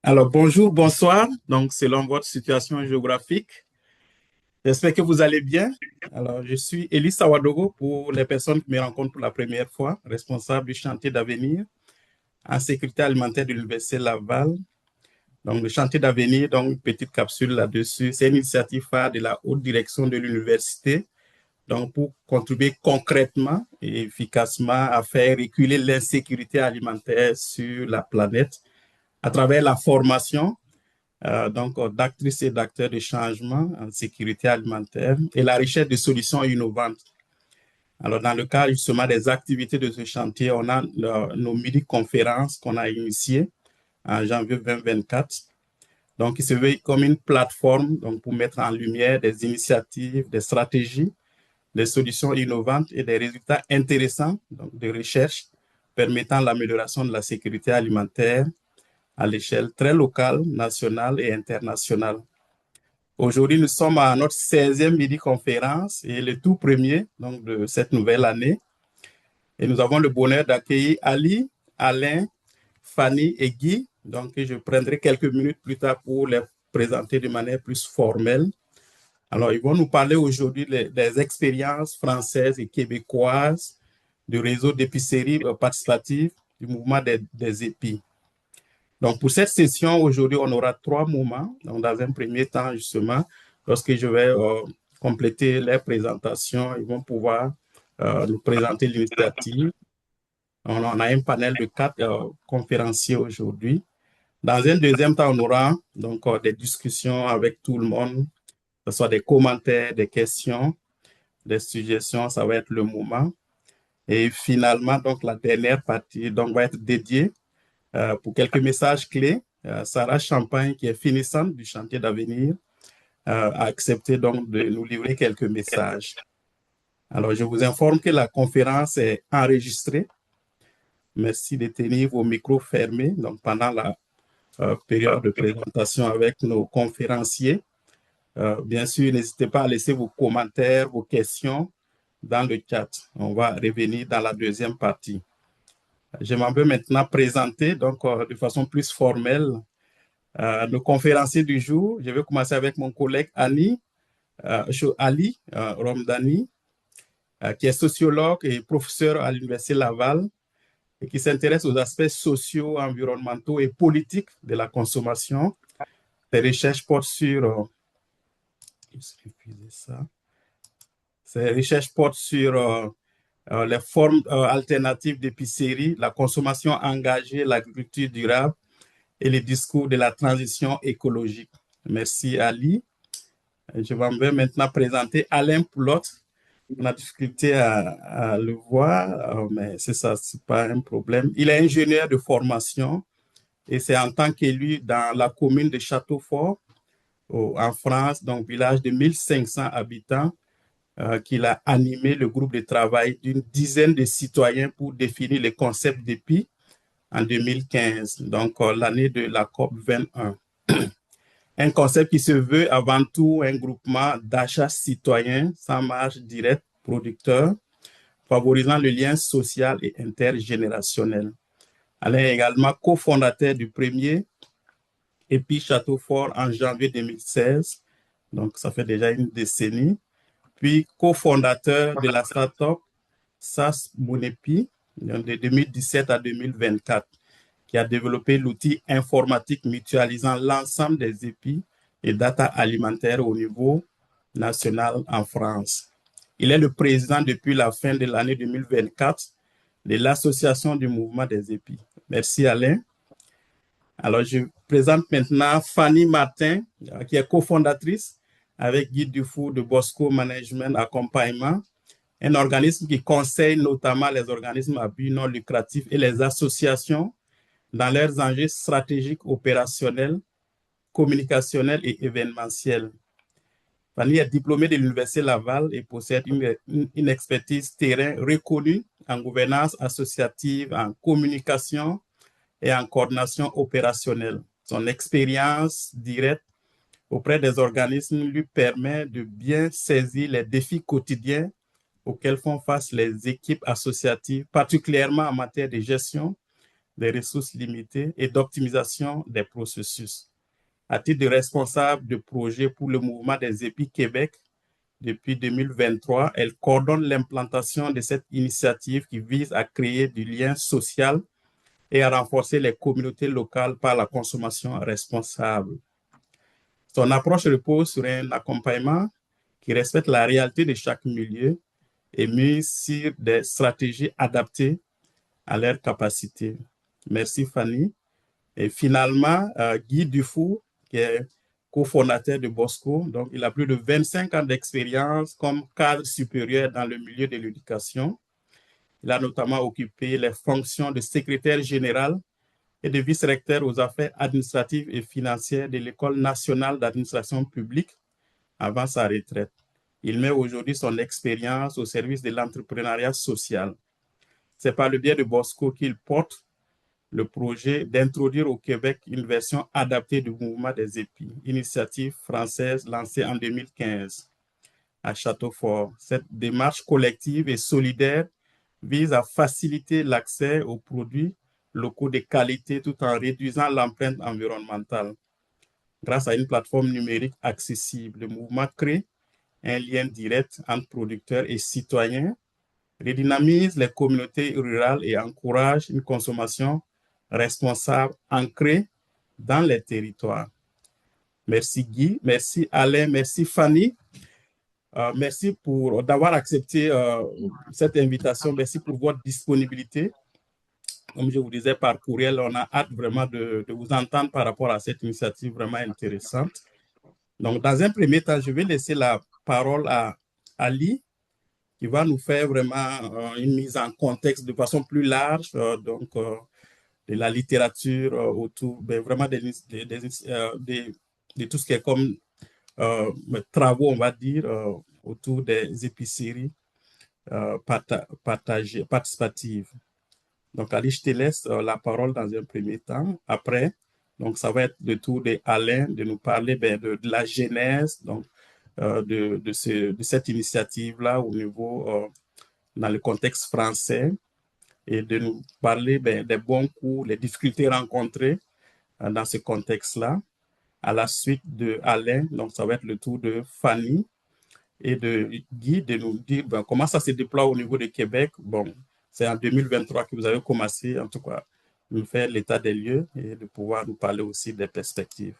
Alors, bonjour, bonsoir. Donc, selon votre situation géographique, j'espère que vous allez bien. Alors, je suis Elie Sawadogo pour les personnes qui me rencontrent pour la première fois, responsable du chantier d'avenir en sécurité alimentaire de l'Université Laval. Donc, le chantier d'avenir, donc, une petite capsule là-dessus, c'est une initiative phare de la haute direction de l'université. Donc, pour contribuer concrètement et efficacement à faire reculer l'insécurité alimentaire sur la planète à travers la formation d'actrices et d'acteurs de changement en sécurité alimentaire et la recherche de solutions innovantes. Alors, dans le cadre justement des activités de ce chantier, on a nos midi-conférences qu'on a initiées en janvier 2024. Donc, il se veut comme une plateforme donc, pour mettre en lumière des initiatives, des stratégies, des solutions innovantes et des résultats intéressants donc, de recherche permettant l'amélioration de la sécurité alimentaire à l'échelle très locale, nationale et internationale. Aujourd'hui, nous sommes à notre 16e midi-conférence et le tout premier donc, de cette nouvelle année. Et nous avons le bonheur d'accueillir Ali, Alain, Fanny et Guy. Donc, je prendrai quelques minutes plus tard pour les présenter de manière plus formelle. Alors, ils vont nous parler aujourd'hui des expériences françaises et québécoises du réseau d'épicerie participative du mouvement des épis. Donc, pour cette session, aujourd'hui, on aura trois moments. Donc, dans un premier temps, justement, lorsque je vais compléter les présentations, ils vont pouvoir nous présenter l'initiative. On a un panel de quatre conférenciers aujourd'hui. Dans un deuxième temps, on aura donc des discussions avec tout le monde, que ce soit des commentaires, des questions, des suggestions, ça va être le moment. Et finalement, donc, la dernière partie donc, va être dédiée pour quelques messages clés. Sarah Champagne, qui est finissante du chantier d'avenir, a accepté donc de nous livrer quelques messages. Alors, je vous informe que la conférence est enregistrée. Merci de tenir vos micros fermés donc pendant la période de présentation avec nos conférenciers. Bien sûr, n'hésitez pas à laisser vos commentaires, vos questions dans le chat. On va revenir dans la deuxième partie. Je m'en vais maintenant présenter donc de façon plus formelle le conférencier du jour. Je vais commencer avec mon collègue Ali Romdani, qui est sociologue et professeur à l'Université Laval et qui s'intéresse aux aspects sociaux, environnementaux et politiques de la consommation. Ses recherches portent sur... Ses recherches portent sur les formes alternatives d'épicerie, la consommation engagée, l'agriculture durable et les discours de la transition écologique. Merci Ali. Je vais maintenant présenter Alain Poulotte. On a difficulté à le voir, mais c'est ça, c'est pas un problème. Il est ingénieur de formation et c'est en tant qu'élu dans la commune de Châteaufort, en France, donc village de 1500 habitants, qu'il a animé le groupe de travail d'une dizaine de citoyens pour définir le concept d'EPI en 2015, donc l'année de la COP 21. Un concept qui se veut avant tout un groupement d'achats citoyens sans marge directe producteur, favorisant le lien social et intergénérationnel. Alain est également cofondateur du premier EPI Châteaufort en janvier 2016, donc ça fait déjà une décennie, puis cofondateur de la start-up SAS Monepi de 2017 à 2024, qui a développé l'outil informatique mutualisant l'ensemble des épis et data alimentaires au niveau national en France. Il est le président depuis la fin de l'année 2024 de l'association du mouvement des épis. Merci Alain. Alors, je présente maintenant Fanny Martin, qui est cofondatrice avec Guy Dufour de Bosco Management Accompagnement, un organisme qui conseille notamment les organismes à but non lucratif et les associations dans leurs enjeux stratégiques, opérationnels, communicationnels et événementiels. Fanny est diplômée de l'Université Laval et possède une expertise terrain reconnue en gouvernance associative, en communication et en coordination opérationnelle. Son expérience directe auprès des organismes lui permet de bien saisir les défis quotidiens auxquels font face les équipes associatives, particulièrement en matière de gestion des ressources limitées et d'optimisation des processus. À titre de responsable de projet pour le mouvement des épis Québec, depuis 2023, elle coordonne l'implantation de cette initiative qui vise à créer du lien social et à renforcer les communautés locales par la consommation responsable. Son approche repose sur un accompagnement qui respecte la réalité de chaque milieu et mise sur des stratégies adaptées à leurs capacités. Merci Fanny. Et finalement, Guy Dufour, qui est cofondateur de Bosco, donc il a plus de 25 ans d'expérience comme cadre supérieur dans le milieu de l'éducation. Il a notamment occupé les fonctions de secrétaire général et de vice-recteur aux affaires administratives et financières de l'École nationale d'administration publique avant sa retraite. Il met aujourd'hui son expérience au service de l'entrepreneuriat social. C'est par le biais de Bosco qu'il porte le projet d'introduire au Québec une version adaptée du mouvement des épis, initiative française lancée en 2015 à Châteaufort. Cette démarche collective et solidaire vise à faciliter l'accès aux produits locaux de qualité tout en réduisant l'empreinte environnementale. Grâce à une plateforme numérique accessible, le mouvement crée un lien direct entre producteurs et citoyens, redynamise les communautés rurales et encourage une consommation responsable ancrée dans les territoires. Merci Guy, merci Alain, merci Fanny. Merci pour d'avoir accepté cette invitation. Merci pour votre disponibilité. Comme je vous disais par courriel, on a hâte vraiment de vous entendre par rapport à cette initiative vraiment intéressante. Donc, dans un premier temps, je vais laisser la parole à Ali, qui va nous faire vraiment une mise en contexte de façon plus large, de la littérature autour, ben, vraiment de tout ce qui est comme travaux, on va dire, autour des épiceries participatives. Donc, Ali, je te laisse la parole dans un premier temps. Après, donc, ça va être le tour d'Alain de nous parler ben, de la genèse donc, de cette initiative-là au niveau, dans le contexte français et de nous parler ben, des bons coups, les difficultés rencontrées dans ce contexte-là. À la suite de Alain, donc ça va être le tour de Fanny et de Guy de nous dire ben, comment ça se déploie au niveau du Québec. Bon, c'est en 2023 que vous avez commencé, en tout cas, nous faire l'état des lieux et de pouvoir nous parler aussi des perspectives.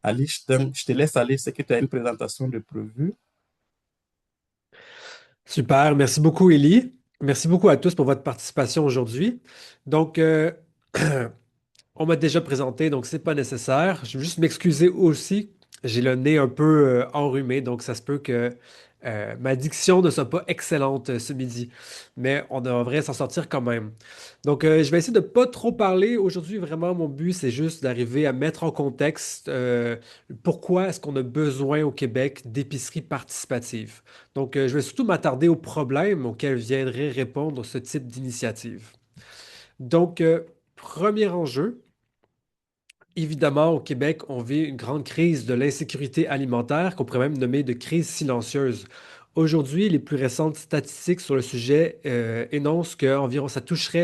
Ali, je te laisse aller, c'est que tu as une présentation de prévue. Super, merci beaucoup, Élie. Merci beaucoup à tous pour votre participation aujourd'hui. Donc, on m'a déjà présenté, donc c'est pas nécessaire. Je vais juste m'excuser aussi. J'ai le nez un peu enrhumé, donc ça se peut que ma diction ne soit pas excellente ce midi, mais on devrait s'en sortir quand même. Donc, je vais essayer de pas trop parler aujourd'hui. Vraiment, mon but, c'est juste d'arriver à mettre en contexte pourquoi est-ce qu'on a besoin au Québec d'épiceries participatives. Donc, je vais surtout m'attarder aux problèmes auxquels viendrait répondre ce type d'initiative. Donc, premier enjeu. Évidemment, au Québec, on vit une grande crise de l'insécurité alimentaire qu'on pourrait même nommer de crise silencieuse. Aujourd'hui, les plus récentes statistiques sur le sujet énoncent que environ,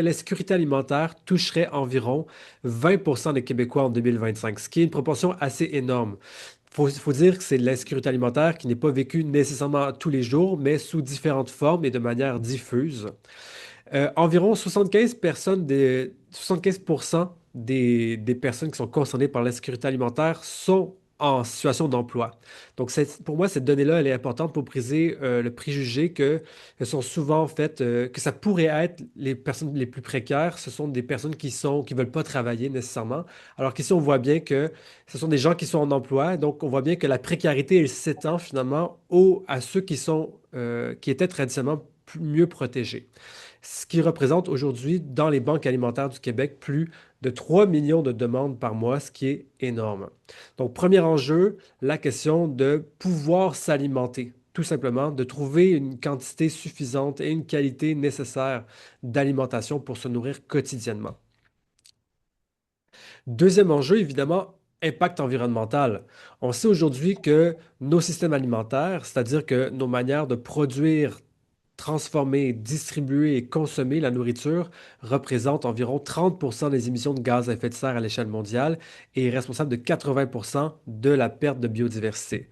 l'insécurité alimentaire toucherait environ 20% des Québécois en 2025, ce qui est une proportion assez énorme. Il faut dire que c'est de l'insécurité alimentaire qui n'est pas vécue nécessairement tous les jours, mais sous différentes formes et de manière diffuse. Environ 75% des personnes qui sont concernées par l'insécurité alimentaire sont en situation d'emploi. Donc, pour moi, cette donnée-là, elle est importante pour briser le préjugé que elles sont souvent en fait, que ça pourrait être les personnes les plus précaires. Ce sont des personnes qui veulent pas travailler nécessairement. Alors qu'ici, on voit bien que ce sont des gens qui sont en emploi. Donc, on voit bien que la précarité, elle s'étend finalement à ceux qui étaient traditionnellement mieux protégés, ce qui représente aujourd'hui dans les banques alimentaires du Québec plus de 3 millions de demandes par mois, ce qui est énorme. Donc, premier enjeu, la question de pouvoir s'alimenter. Tout simplement, de trouver une quantité suffisante et une qualité nécessaire d'alimentation pour se nourrir quotidiennement. Deuxième enjeu, évidemment, impact environnemental. On sait aujourd'hui que nos systèmes alimentaires, c'est-à-dire que nos manières de produire transformer, distribuer et consommer la nourriture représente environ 30% des émissions de gaz à effet de serre à l'échelle mondiale et est responsable de 80% de la perte de biodiversité.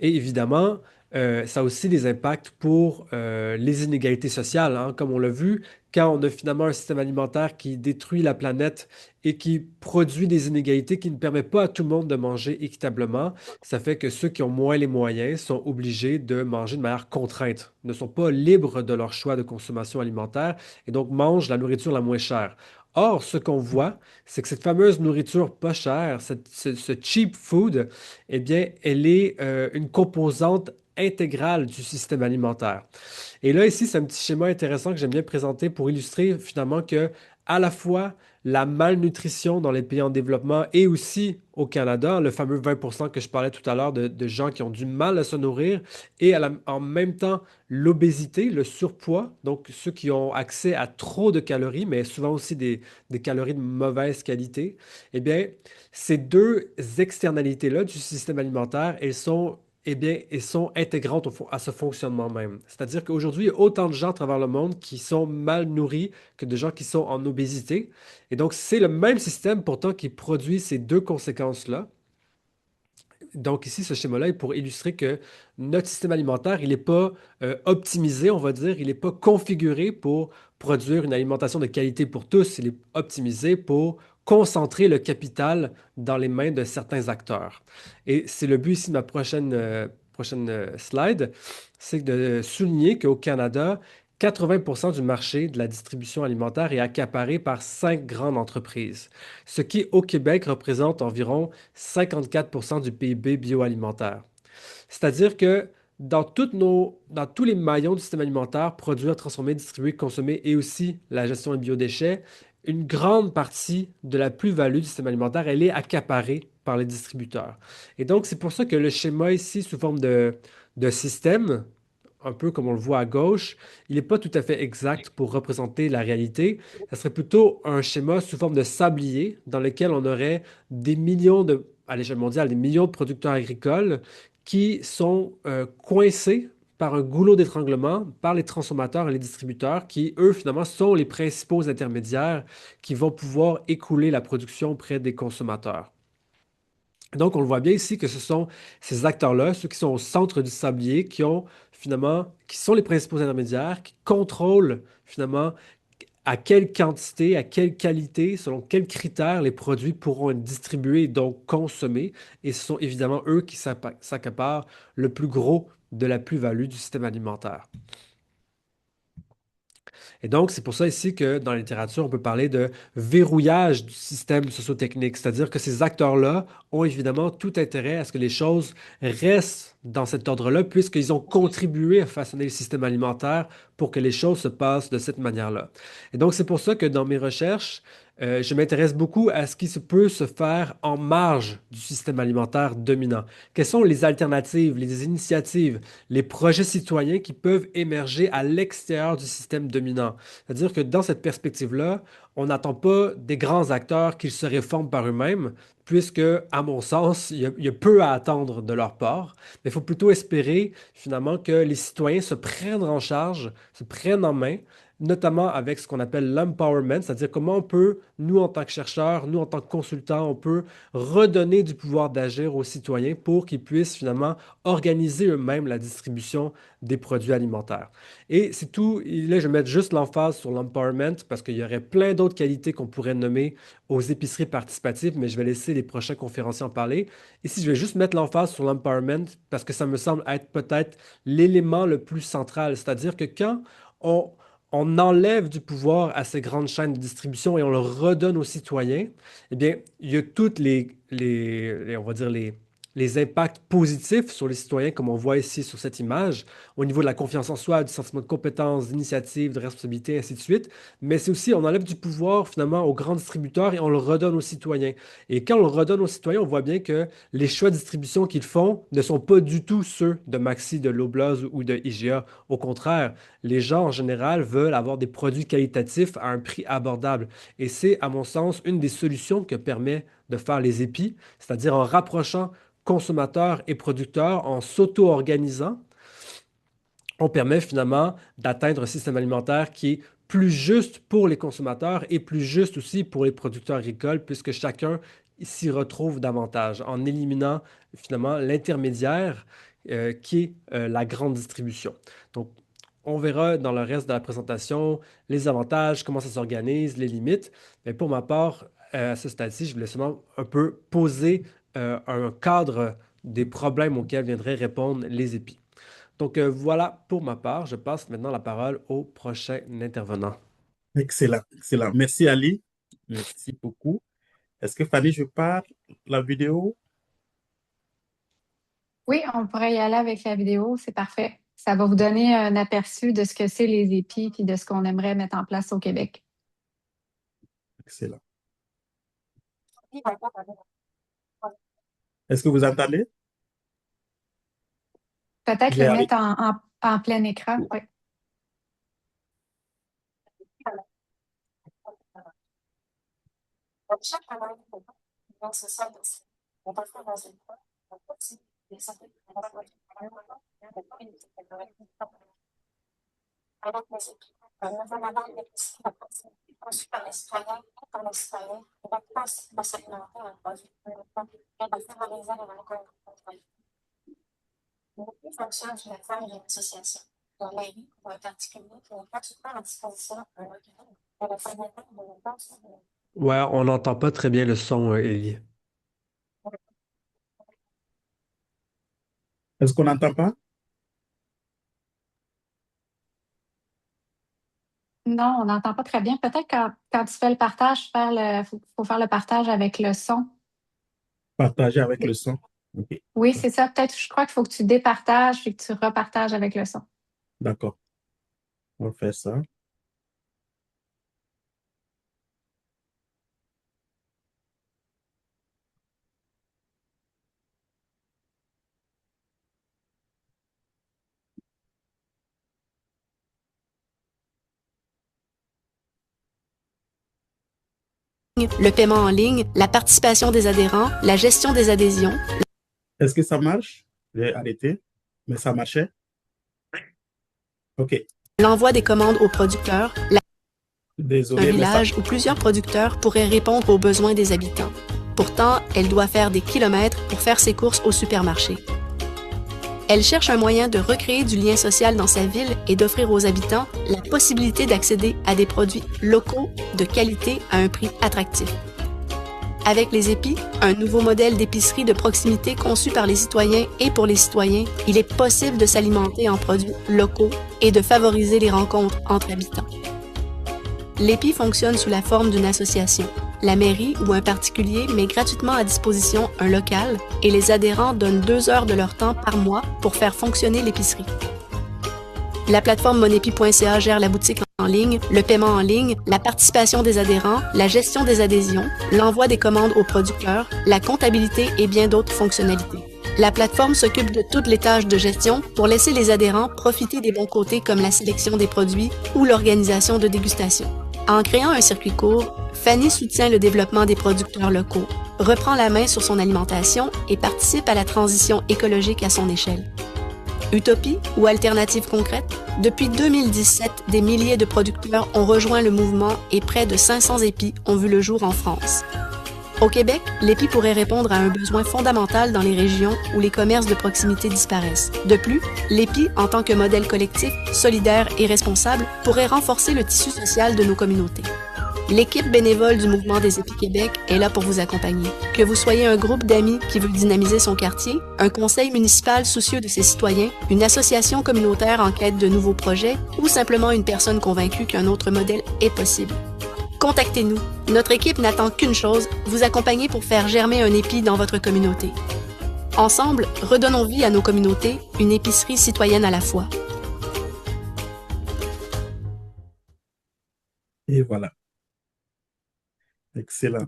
Et évidemment, ça a aussi des impacts pour les inégalités sociales, hein. Comme on l'a vu, quand on a finalement un système alimentaire qui détruit la planète et qui produit des inégalités qui ne permettent pas à tout le monde de manger équitablement, ça fait que ceux qui ont moins les moyens sont obligés de manger de manière contrainte, ne sont pas libres de leur choix de consommation alimentaire et donc mangent la nourriture la moins chère. Or, ce qu'on voit, c'est que cette fameuse nourriture pas chère, ce cheap food, eh bien, elle est une composante intégrale du système alimentaire. Et là, ici, c'est un petit schéma intéressant que j'aime bien présenter pour illustrer finalement que à la fois la malnutrition dans les pays en développement et aussi au Canada, le fameux 20% que je parlais tout à l'heure de gens qui ont du mal à se nourrir, et en même temps l'obésité, le surpoids, donc ceux qui ont accès à trop de calories, mais souvent aussi des calories de mauvaise qualité, eh bien, ces deux externalités-là du système alimentaire, elles sont eh bien, elles sont intégrantes à ce fonctionnement même. C'est-à-dire qu'aujourd'hui, il y a autant de gens à travers le monde qui sont mal nourris que de gens qui sont en obésité. Et donc, c'est le même système pourtant qui produit ces deux conséquences-là. Donc ici, ce schéma-là est pour illustrer que notre système alimentaire, il n'est pas optimisé, on va dire, il n'est pas configuré pour produire une alimentation de qualité pour tous, il est optimisé pour concentrer le capital dans les mains de certains acteurs. Et c'est le but ici de ma prochaine slide, c'est de souligner qu'au Canada, 80% du marché de la distribution alimentaire est accaparé par cinq grandes entreprises, ce qui, au Québec, représente environ 54% du PIB bioalimentaire. C'est-à-dire que dans tous les maillons du système alimentaire, produire, transformer, distribuer, consommer et aussi la gestion des biodéchets, une grande partie de la plus-value du système alimentaire, elle est accaparée par les distributeurs. Et donc, c'est pour ça que le schéma ici, sous forme de système, un peu comme on le voit à gauche, il n'est pas tout à fait exact pour représenter la réalité. Ça serait plutôt un schéma sous forme de sablier dans lequel on aurait des millions à l'échelle mondiale, des millions de producteurs agricoles qui sont coincés par un goulot d'étranglement par les transformateurs et les distributeurs qui, eux, finalement, sont les principaux intermédiaires qui vont pouvoir écouler la production auprès des consommateurs. Donc, on le voit bien ici que ce sont ces acteurs-là, ceux qui sont au centre du sablier, qui sont les principaux intermédiaires, qui contrôlent finalement à quelle quantité, à quelle qualité, selon quels critères les produits pourront être distribués et donc consommés. Et ce sont évidemment eux qui s'accaparent le plus gros de la plus-value du système alimentaire. Et donc, c'est pour ça ici que dans la littérature, on peut parler de verrouillage du système sociotechnique, c'est-à-dire que ces acteurs-là ont évidemment tout intérêt à ce que les choses restent dans cet ordre-là, puisqu'ils ont contribué à façonner le système alimentaire pour que les choses se passent de cette manière-là. Et donc, c'est pour ça que dans mes recherches, je m'intéresse beaucoup à ce qui peut se faire en marge du système alimentaire dominant. Quelles sont les alternatives, les initiatives, les projets citoyens qui peuvent émerger à l'extérieur du système dominant? C'est-à-dire que dans cette perspective-là, on n'attend pas des grands acteurs qu'ils se réforment par eux-mêmes, puisque, à mon sens, il y a peu à attendre de leur part. Mais il faut plutôt espérer, finalement, que les citoyens se prennent en charge, se prennent en main, notamment avec ce qu'on appelle l'empowerment, c'est-à-dire comment on peut, nous en tant que chercheurs, nous en tant que consultants, on peut redonner du pouvoir d'agir aux citoyens pour qu'ils puissent finalement organiser eux-mêmes la distribution des produits alimentaires. Et c'est tout, et là je vais mettre juste l'emphase sur l'empowerment parce qu'il y aurait plein d'autres qualités qu'on pourrait nommer aux épiceries participatives, mais je vais laisser les prochains conférenciers en parler. Ici, je vais juste mettre l'emphase sur l'empowerment parce que ça me semble être peut-être l'élément le plus central, c'est-à-dire que quand on on enlève du pouvoir à ces grandes chaînes de distribution et on le redonne aux citoyens, eh bien, il y a toutes on va dire les impacts positifs sur les citoyens, comme on voit ici sur cette image, au niveau de la confiance en soi, du sentiment de compétence, d'initiative, de responsabilité, ainsi de suite. Mais c'est aussi, on enlève du pouvoir finalement aux grands distributeurs et on le redonne aux citoyens. Et quand on le redonne aux citoyens, on voit bien que les choix de distribution qu'ils font ne sont pas du tout ceux de Maxi, de Loblaws ou de IGA. Au contraire, les gens en général veulent avoir des produits qualitatifs à un prix abordable. Et c'est, à mon sens, une des solutions que permet de faire les épis, c'est-à-dire en rapprochant consommateurs et producteurs, en s'auto-organisant, on permet finalement d'atteindre un système alimentaire qui est plus juste pour les consommateurs et plus juste aussi pour les producteurs agricoles, puisque chacun s'y retrouve davantage en éliminant finalement l'intermédiaire qui est la grande distribution. Donc, on verra dans le reste de la présentation les avantages, comment ça s'organise, les limites. Mais pour ma part, à ce stade-ci, je voulais seulement un peu poser un cadre des problèmes auxquels viendraient répondre les épis. Donc voilà pour ma part. Je passe maintenant la parole au prochain intervenant. Excellent, excellent. Merci Ali. Merci beaucoup. Est-ce que Fanny, je pars la vidéo? Oui, on pourrait y aller avec la vidéo, c'est parfait. Ça va vous donner un aperçu de ce que c'est les épis et de ce qu'on aimerait mettre en place au Québec. Excellent. Est-ce que vous entendez? Peut-être J'ai le arrêté. mettre en plein écran. Oui. Ouais, on n'entend pas très bien le son, Élie. Est-ce qu'on n'entend pas? Non, on n'entend pas très bien. Peut-être quand tu fais le partage, faut faire le partage avec le son. Partager avec le son. OK. Oui, c'est ça. Peut-être, je crois qu'il faut que tu départages et que tu repartages avec le son. D'accord. On va faire ça. Le paiement en ligne, la participation des adhérents, la gestion des adhésions, Est-ce que ça marche? J'ai arrêté, mais ça marchait. OK. l'envoi des commandes aux producteurs, un Désolé, mais ça. village où plusieurs producteurs pourraient répondre aux besoins des habitants. Pourtant, elle doit faire des kilomètres pour faire ses courses au supermarché. Elle cherche un moyen de recréer du lien social dans sa ville et d'offrir aux habitants la possibilité d'accéder à des produits locaux de qualité à un prix attractif. Avec les épis, un nouveau modèle d'épicerie de proximité conçu par les citoyens et pour les citoyens, il est possible de s'alimenter en produits locaux et de favoriser les rencontres entre habitants. L'épi fonctionne sous la forme d'une association. La mairie ou un particulier met gratuitement à disposition un local et les adhérents donnent 2 heures de leur temps par mois pour faire fonctionner l'épicerie. La plateforme monepi.ca gère la boutique en ligne, le paiement en ligne, la participation des adhérents, la gestion des adhésions, l'envoi des commandes aux producteurs, la comptabilité et bien d'autres fonctionnalités. La plateforme s'occupe de toutes les tâches de gestion pour laisser les adhérents profiter des bons côtés comme la sélection des produits ou l'organisation de dégustation. En créant un circuit court, Fanny soutient le développement des producteurs locaux, reprend la main sur son alimentation et participe à la transition écologique à son échelle. Utopie ou alternative concrète? Depuis 2017, des milliers de producteurs ont rejoint le mouvement et près de 500 épis ont vu le jour en France. Au Québec, l'épi pourrait répondre à un besoin fondamental dans les régions où les commerces de proximité disparaissent. De plus, l'épi, en tant que modèle collectif, solidaire et responsable, pourrait renforcer le tissu social de nos communautés. L'équipe bénévole du Mouvement des épis Québec est là pour vous accompagner. Que vous soyez un groupe d'amis qui veut dynamiser son quartier, un conseil municipal soucieux de ses citoyens, une association communautaire en quête de nouveaux projets ou simplement une personne convaincue qu'un autre modèle est possible. Contactez-nous. Notre équipe n'attend qu'une chose, vous accompagner pour faire germer un épi dans votre communauté. Ensemble, redonnons vie à nos communautés, une épicerie citoyenne à la fois. Et voilà. Excellent.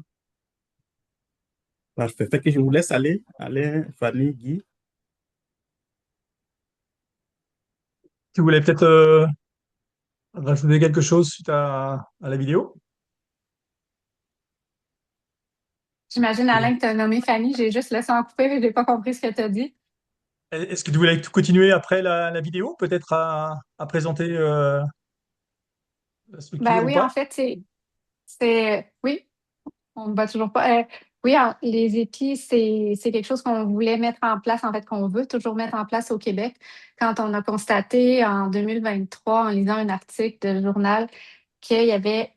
Parfait. Fait que je vous laisse aller. Alain, Fanny, Guy. Tu voulais peut-être rajouter quelque chose suite à la vidéo? J'imagine, Alain, que tu as nommé Fanny. J'ai juste le son coupé, mais je n'ai pas compris ce que tu as dit. Est-ce que tu voulais continuer après la vidéo, peut-être à présenter la structure Ben ou oui, en pas? fait, oui, on ne bat toujours pas. Oui, les épis, c'est quelque chose qu'on voulait mettre en place, en fait, qu'on veut toujours mettre en place au Québec. Quand on a constaté en 2023, en lisant un article de journal, qu'il y avait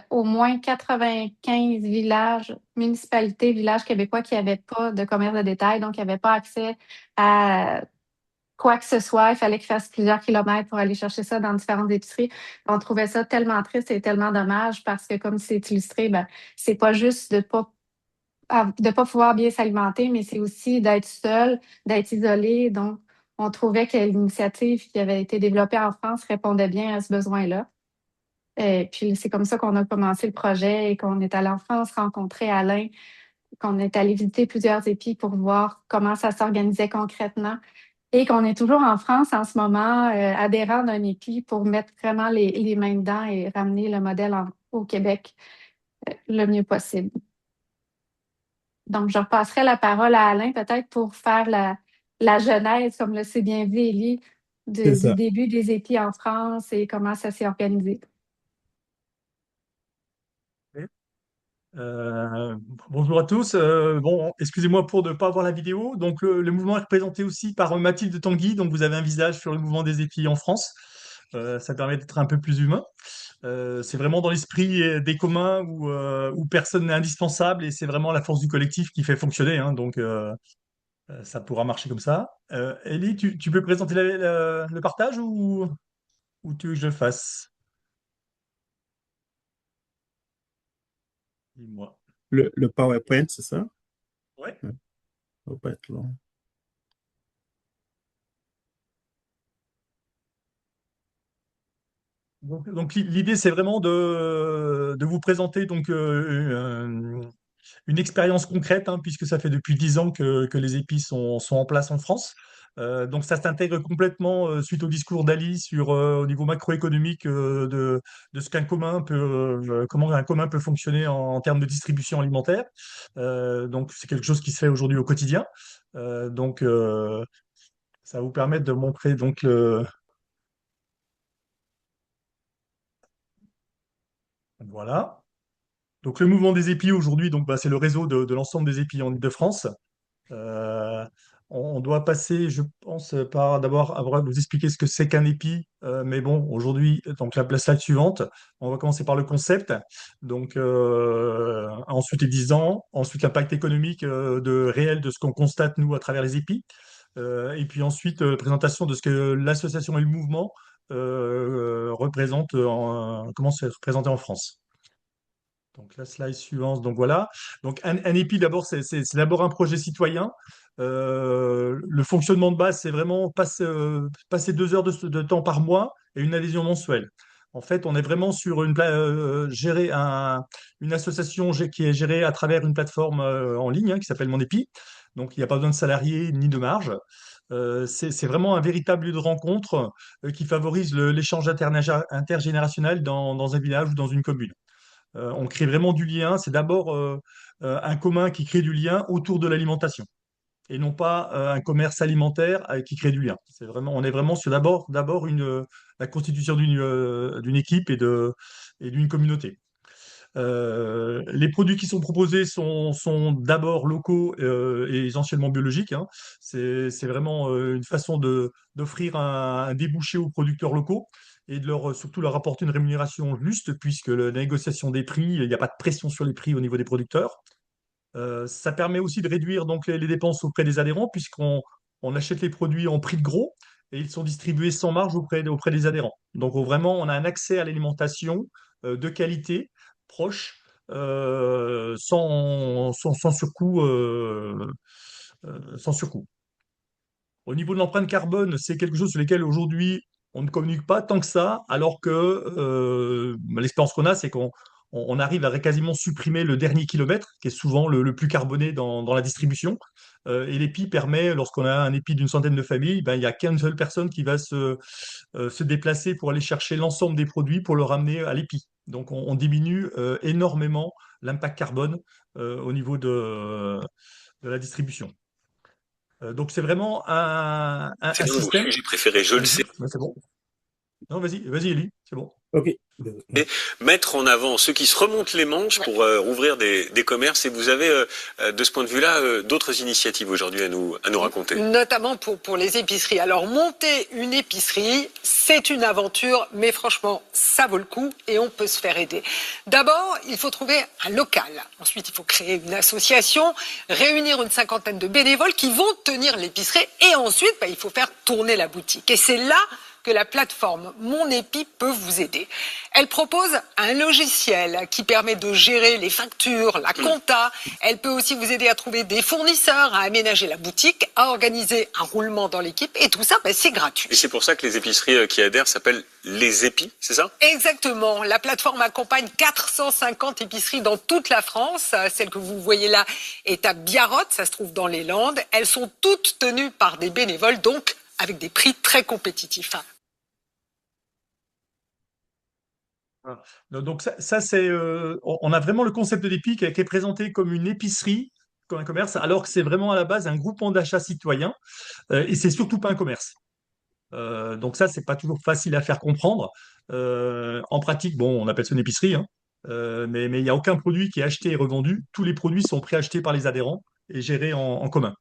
au moins 95 villages, municipalités, villages québécois qui n'avaient pas de commerce de détail, donc qui n'avaient pas accès à quoi que ce soit. Il fallait qu'ils fassent plusieurs kilomètres pour aller chercher ça dans différentes épiceries. On trouvait ça tellement triste et tellement dommage parce que, comme c'est illustré, ben, c'est pas juste de pas pouvoir bien s'alimenter, mais c'est aussi d'être seul, d'être isolé. Donc, on trouvait que l'initiative qui avait été développée en France répondait bien à ce besoin-là. Et puis, c'est comme ça qu'on a commencé le projet et qu'on est allé en France rencontrer Alain, qu'on est allé visiter plusieurs épis pour voir comment ça s'organisait concrètement et qu'on est toujours en France en ce moment, adhérent d'un épi pour mettre vraiment les mains dedans et ramener le modèle au Québec le mieux possible. Donc, je repasserai la parole à Alain peut-être pour faire la genèse, comme le sait bien dit Élie, C'est du ça. début des épis en France et comment ça s'est organisé. Euh, Bonjour à tous. Bon, excusez-moi pour ne pas avoir la vidéo. Donc, le mouvement est représenté aussi par Mathilde Tanguy. Donc, vous avez un visage sur le mouvement des épis en France. Ça permet d'être un peu plus humain. C'est vraiment dans l'esprit des communs où personne n'est indispensable et c'est vraiment la force du collectif qui fait fonctionner, hein. Donc, ça pourra marcher comme ça. Ellie, tu peux présenter le partage ou tu veux que je le fasse? Dis-moi. Le PowerPoint, c'est ça? Ouais. Ouais, ça va pas être long. Donc, l'idée, c'est vraiment de vous présenter une expérience concrète, hein, puisque ça fait depuis 10 ans que les épis sont en place en France. Donc ça s'intègre complètement suite au discours d'Ali sur au niveau macroéconomique de ce qu'un commun comment un commun peut fonctionner en termes de distribution alimentaire. Donc c'est quelque chose qui se fait aujourd'hui au quotidien. Donc ça va vous permettre de montrer donc voilà. Donc le mouvement des épis aujourd'hui, donc bah, c'est le réseau de l'ensemble des épis en Île-de-France. Euh, on doit passer, je pense, par d'abord avoir vous expliquer ce que c'est qu'un épi. Mais bon, aujourd'hui, donc la slide suivante, on va commencer par le concept. Donc ensuite les 10 ans, ensuite l'impact économique réel de ce qu'on constate nous à travers les épis. Et puis ensuite présentation de ce que l'association et le mouvement représentent, comment c'est représenté en France. Donc la slide suivante, donc voilà. Donc un EPI, d'abord, c'est d'abord un projet citoyen. Le fonctionnement de base, c'est vraiment passer 2 heures de temps par mois et une adhésion mensuelle. En fait, on est vraiment sur une association qui est gérée à travers une plateforme en ligne, hein, qui s'appelle Mon Épi. Donc, il n'y a pas besoin de salariés ni de marge. C'est vraiment un véritable lieu de rencontre qui favorise l'échange intergénérationnel dans un village ou dans une commune. On crée vraiment du lien. C'est d'abord un commun qui crée du lien autour de l'alimentation et non pas un commerce alimentaire qui crée du lien. On est vraiment sur d'abord la constitution d'une équipe et d'une communauté. Les produits qui sont proposés sont d'abord locaux et essentiellement biologiques, hein. C'est vraiment une façon d'offrir un débouché aux producteurs locaux et surtout leur apporter une rémunération juste, puisque la négociation des prix, il n'y a pas de pression sur les prix au niveau des producteurs. Ça permet aussi de réduire donc les dépenses auprès des adhérents, puisqu'on achète les produits en prix de gros et ils sont distribués sans marge auprès des adhérents. Donc vraiment, on a un accès à l'alimentation de qualité, proche, sans surcoût, sans surcoût. Au niveau de l'empreinte carbone, c'est quelque chose sur lequel aujourd'hui on ne communique pas tant que ça, alors que l'expérience qu'on a, c'est qu'on arrive à quasiment supprimer le dernier kilomètre, qui est souvent le plus carboné dans la distribution. Et l'épi permet, lorsqu'on a un épi d'une centaine de familles, ben, il n'y a qu'une seule personne qui va se déplacer pour aller chercher l'ensemble des produits pour le ramener à l'épi. Donc on diminue énormément l'impact carbone au niveau de la distribution. Donc c'est vraiment C'est un l'un de vos système. sujets préférés, je le Allez-y, sais. ouais, c'est bon. Non, vas-y, Elie, c'est bon. OK. Mettre en avant ceux qui se remontent les manches pour rouvrir des commerces. Et vous avez, de ce point de vue-là, d'autres initiatives aujourd'hui à nous raconter. Notamment pour les épiceries. Alors, monter une épicerie, c'est une aventure, mais franchement, ça vaut le coup et on peut se faire aider. D'abord, il faut trouver un local. Ensuite, il faut créer une association, réunir une cinquantaine de bénévoles qui vont tenir l'épicerie. Et ensuite, il faut faire tourner la boutique. Et c'est là que la plateforme Mon Épi peut vous aider. Elle propose un logiciel qui permet de gérer les factures, la compta. Elle peut aussi vous aider à trouver des fournisseurs, à aménager la boutique, à organiser un roulement dans l'équipe. Et tout ça, c'est gratuit. Et c'est pour ça que les épiceries qui adhèrent s'appellent les épis, c'est ça? Exactement. La plateforme accompagne 450 épiceries dans toute la France. Celle que vous voyez là est à Biarrotte, ça se trouve dans les Landes. Elles sont toutes tenues par des bénévoles, donc avec des prix très compétitifs. Donc ça c'est, on a vraiment le concept de l'épi qui est présenté comme une épicerie, comme un commerce, alors que c'est vraiment à la base un groupement d'achat citoyen et c'est surtout pas un commerce. Donc ça, c'est pas toujours facile à faire comprendre. En pratique, bon, on appelle ça une épicerie, hein, mais il n'y a aucun produit qui est acheté et revendu. Tous les produits sont préachetés par les adhérents et gérés en commun.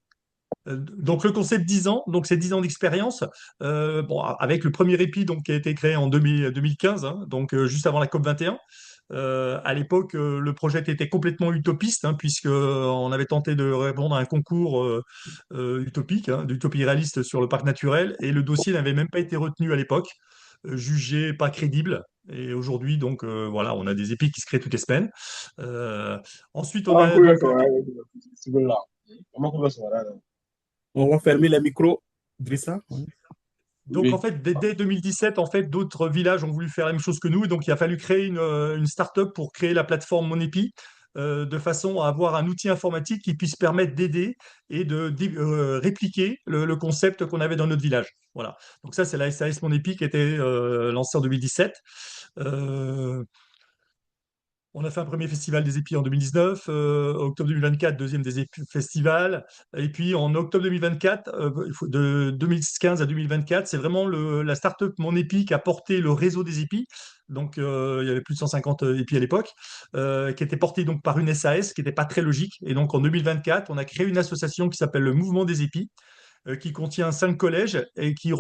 Donc le concept 10 ans, donc c'est 10 ans d'expérience, bon, avec le premier épi donc, qui a été créé en 2015, hein, donc juste avant la COP 21. À l'époque, le projet était complètement utopiste, hein, puisque on avait tenté de répondre à un concours utopique, hein, d'utopie réaliste sur le parc naturel, et le dossier n'avait même pas été retenu à l'époque, jugé pas crédible. Et aujourd'hui, donc voilà, on a des épis qui se créent toutes les semaines. Ensuite, on a donc On va fermer les micros, Drissa. Donc, en fait, dès 2017, en fait, d'autres villages ont voulu faire la même chose que nous. Et donc, il a fallu créer une start-up pour créer la plateforme Monépi, de façon à avoir un outil informatique qui puisse permettre d'aider et de répliquer le concept qu'on avait dans notre village. Voilà. Donc, ça, c'est la SAS Monépi qui a été lancée en 2017. On a fait un premier festival des épis en 2019, octobre 2024, deuxième des festivals. Et puis en octobre 2024, de 2015 à 2024, c'est vraiment la start-up Mon Épi qui a porté le réseau des épis. Donc il y avait plus de 150 épis à l'époque, qui était porté donc par une SAS, qui n'était pas très logique. Et donc en 2024, on a créé une association qui s'appelle le Mouvement des épis, qui contient 5 collèges et qui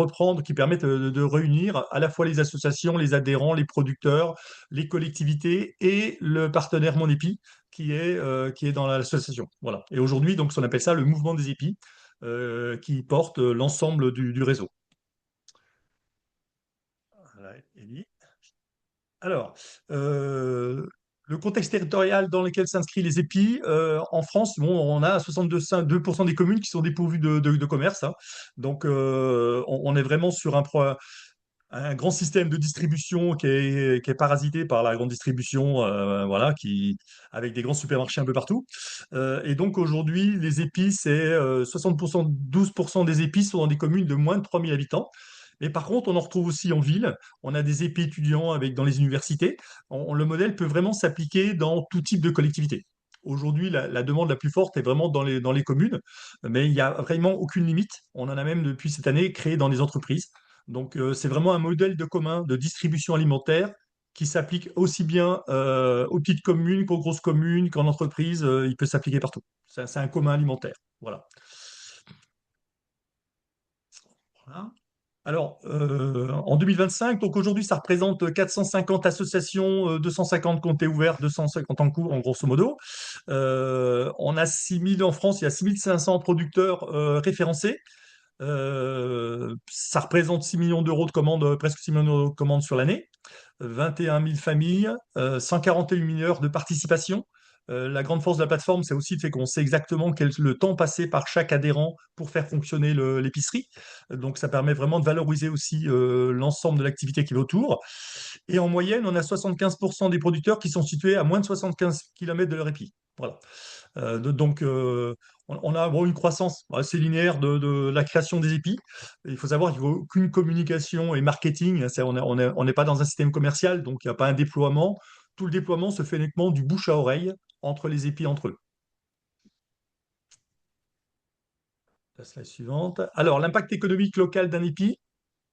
permettent de réunir à la fois les associations, les adhérents, les producteurs, les collectivités et le partenaire Mon Épi qui est dans l'association. Voilà. Et aujourd'hui, donc, on appelle ça le mouvement des épis, qui porte l'ensemble du réseau. Voilà, Élie. Alors, le contexte territorial dans lequel s'inscrivent les épis, en France, bon, on a 62% des communes qui sont dépourvues de commerce, hein. Donc, on est vraiment sur un grand système de distribution qui est parasité par la grande distribution, voilà, avec des grands supermarchés un peu partout. Et donc, aujourd'hui, les épis, c'est 60%, 12% des épis sont dans des communes de moins de 3000 habitants. Mais par contre, on en retrouve aussi en ville. On a des épis étudiants dans les universités. Le modèle peut vraiment s'appliquer dans tout type de collectivité. Aujourd'hui, la demande la plus forte est vraiment dans les communes, mais il n'y a vraiment aucune limite. On en a même depuis cette année créé dans les entreprises. Donc, c'est vraiment un modèle de commun de distribution alimentaire qui s'applique aussi bien aux petites communes qu'aux grosses communes, qu'en entreprise. Il peut s'appliquer partout. C'est un commun alimentaire. Voilà. Voilà. Alors, en 2025, donc aujourd'hui, ça représente 450 associations, 250 comptes ouverts, 250 en cours, en grosso modo. On a 6000 en France, il y a 6500 producteurs référencés. Ça représente 6 millions d'euros de commandes, presque 6 millions d'euros de commandes sur l'année, 21 000 familles, 141 mineurs de participation. La grande force de la plateforme, c'est aussi le fait qu'on sait exactement quel le temps passé par chaque adhérent pour faire fonctionner l'épicerie. Donc, ça permet vraiment de valoriser aussi l'ensemble de l'activité qui va autour. Et en moyenne, on a 75% des producteurs qui sont situés à moins de 75 km de leur épi. Voilà. Donc, on a une croissance assez linéaire de la création des épis. Il faut savoir qu'il n'y a aucune communication et marketing. On n'est pas dans un système commercial, donc il n'y a pas un déploiement. Tout le déploiement se fait uniquement du bouche à oreille entre les épis entre eux. La slide suivante. Alors, l'impact économique local d'un épi.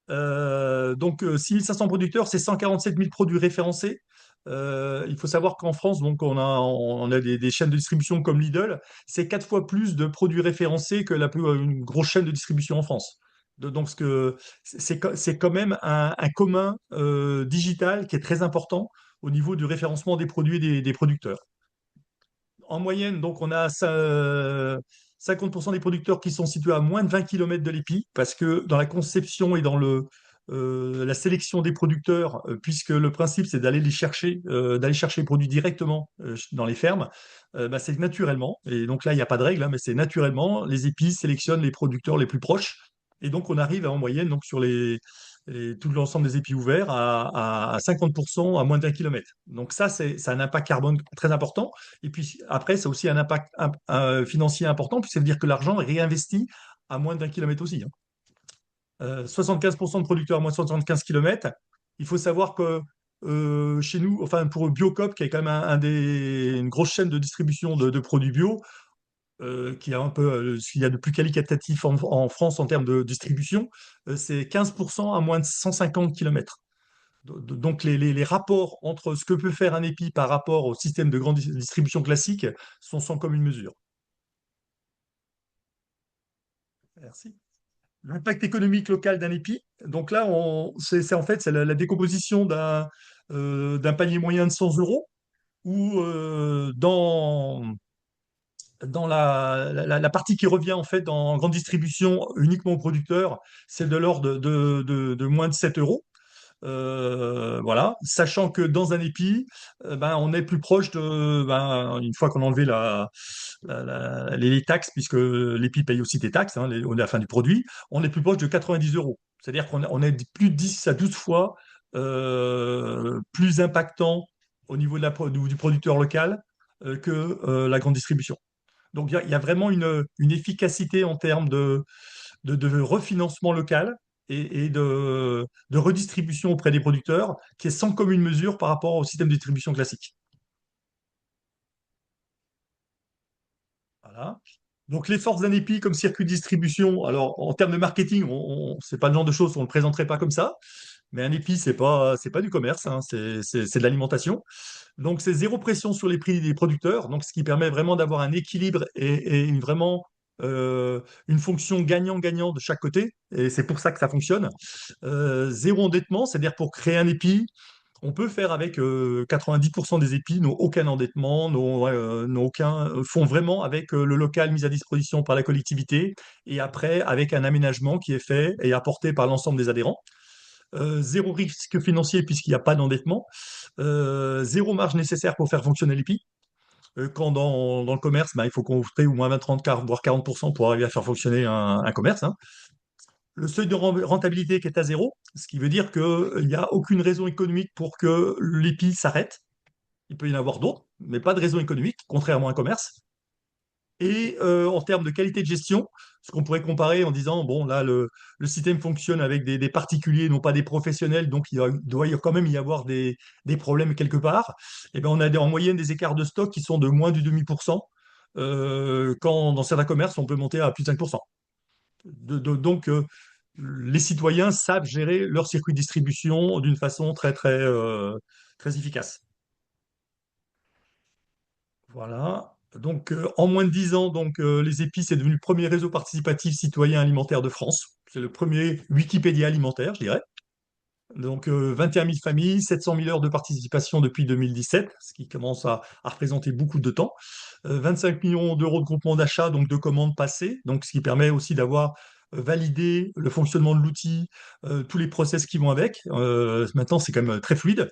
6500 producteurs, c'est 147 000 produits référencés. Il faut savoir qu'en France, donc on a des chaînes de distribution comme Lidl, c'est 4 fois plus de produits référencés que une grosse chaîne de distribution en France. Donc, c'est quand même un commun digital qui est très important au niveau du référencement des produits des producteurs. En moyenne, donc, on a 50% des producteurs qui sont situés à moins de 20 km de l'épi, parce que dans la conception et dans la sélection des producteurs, puisque le principe c'est d'aller chercher les produits directement dans les fermes, bah, c'est naturellement, et donc là il n'y a pas de règle, hein, mais c'est naturellement, les épis sélectionnent les producteurs les plus proches, et donc on arrive en moyenne donc sur tout l'ensemble des épis ouverts à 50% à moins d'un kilomètre. Donc ça, c'est un impact carbone très important. Et puis après, c'est aussi un impact financier important, puis ça veut dire que l'argent est réinvesti à moins d'un kilomètre aussi, hein. 75% de producteurs à moins de 75 km. Il faut savoir que chez nous, enfin pour Biocop, qui est quand même une grosse chaîne de distribution de produits bio, qui a un peu ce qu'il y a de plus qualitatif en France en termes de distribution, c'est 15% à moins de 150 km. Donc les rapports entre ce que peut faire un épi par rapport au système de grande distribution classique sont sans commune mesure. Merci. L'impact économique local d'un épi. Donc là, c'est en fait c'est la décomposition d'un panier moyen de 100 euros, où dans la partie qui revient en fait en grande distribution uniquement aux producteurs, c'est de l'ordre de moins de 7 euros. Voilà, sachant que dans un épi, on est plus proche une fois qu'on a enlevé les taxes, puisque l'épi paye aussi des taxes, hein, à la fin du produit, on est plus proche de 90 euros. C'est-à-dire qu'on est plus de 10 à 12 fois plus impactant au niveau du producteur local que la grande distribution. Donc il y a vraiment une efficacité en termes de refinancement local et de redistribution auprès des producteurs qui est sans commune mesure par rapport au système de distribution classique. Voilà. Donc les forces d'un épi comme circuit de distribution, alors en termes de marketing, c'est pas le genre de choses, on ne le présenterait pas comme ça, mais un épi, c'est pas du commerce, hein, c'est de l'alimentation. Donc c'est zéro pression sur les prix des producteurs, donc ce qui permet vraiment d'avoir un équilibre et vraiment une fonction gagnant-gagnant de chaque côté, et c'est pour ça que ça fonctionne. Zéro endettement, c'est-à-dire pour créer un épi, on peut faire avec 90% des épis, n'ont aucun endettement, font vraiment avec le local mis à disposition par la collectivité, et après avec un aménagement qui est fait et apporté par l'ensemble des adhérents. Zéro risque financier puisqu'il n'y a pas d'endettement, zéro marge nécessaire pour faire fonctionner l'EPI. Quand dans le commerce, il faut compter au moins 20, 30, voire 40% pour arriver à faire fonctionner un commerce, hein. Le seuil de rentabilité qui est à zéro, ce qui veut dire qu'il n'y a aucune raison économique pour que l'EPI s'arrête. Il peut y en avoir d'autres, mais pas de raison économique, contrairement à un commerce. Et en termes de qualité de gestion, ce qu'on pourrait comparer en disant, bon, là, le système fonctionne avec des particuliers, non pas des professionnels, donc doit quand même y avoir des problèmes quelque part. Et ben, on a en moyenne des écarts de stock qui sont de moins du 0,5%, quand dans certains commerces, on peut monter à plus de 5%. Donc, les citoyens savent gérer leur circuit de distribution d'une façon très, très, très efficace. Voilà. Donc, en moins de 10 ans, les épis, c'est devenu le premier réseau participatif citoyen alimentaire de France. C'est le premier Wikipédia alimentaire, je dirais. Donc, 21 000 familles, 700 000 heures de participation depuis 2017, ce qui commence à représenter beaucoup de temps. 25 millions d'euros de groupement d'achat, donc de commandes passées, donc ce qui permet aussi d'avoir validé le fonctionnement de l'outil, tous les process qui vont avec. Maintenant, c'est quand même très fluide.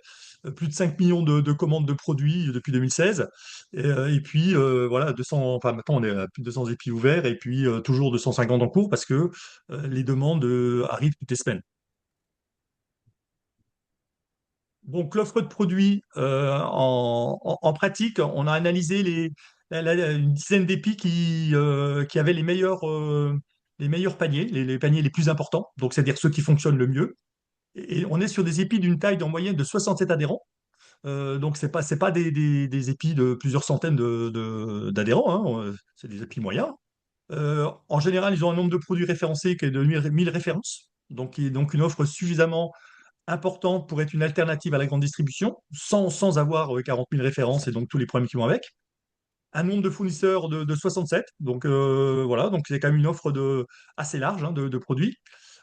Plus de 5 millions de commandes de produits depuis 2016. Et puis, voilà, 200, enfin, maintenant, on est à plus de 200 épis ouverts et puis toujours 250 en cours parce que les demandes arrivent toutes les semaines. Donc, l'offre de produits, en pratique, on a analysé une dizaine d'épis qui avaient les meilleurs paniers, les paniers les plus importants, donc c'est-à-dire ceux qui fonctionnent le mieux. Et on est sur des épis d'une taille en moyenne de 67 adhérents. Donc, c'est pas des épis de plusieurs centaines d'adhérents, hein, c'est des épis moyens. En général, ils ont un nombre de produits référencés qui est de 1000 références, donc qui est donc une offre suffisamment importante pour être une alternative à la grande distribution, sans avoir 40 000 références et donc tous les problèmes qui vont avec. Un nombre de fournisseurs de 67, donc voilà, donc c'est quand même une offre assez large, hein, de produits.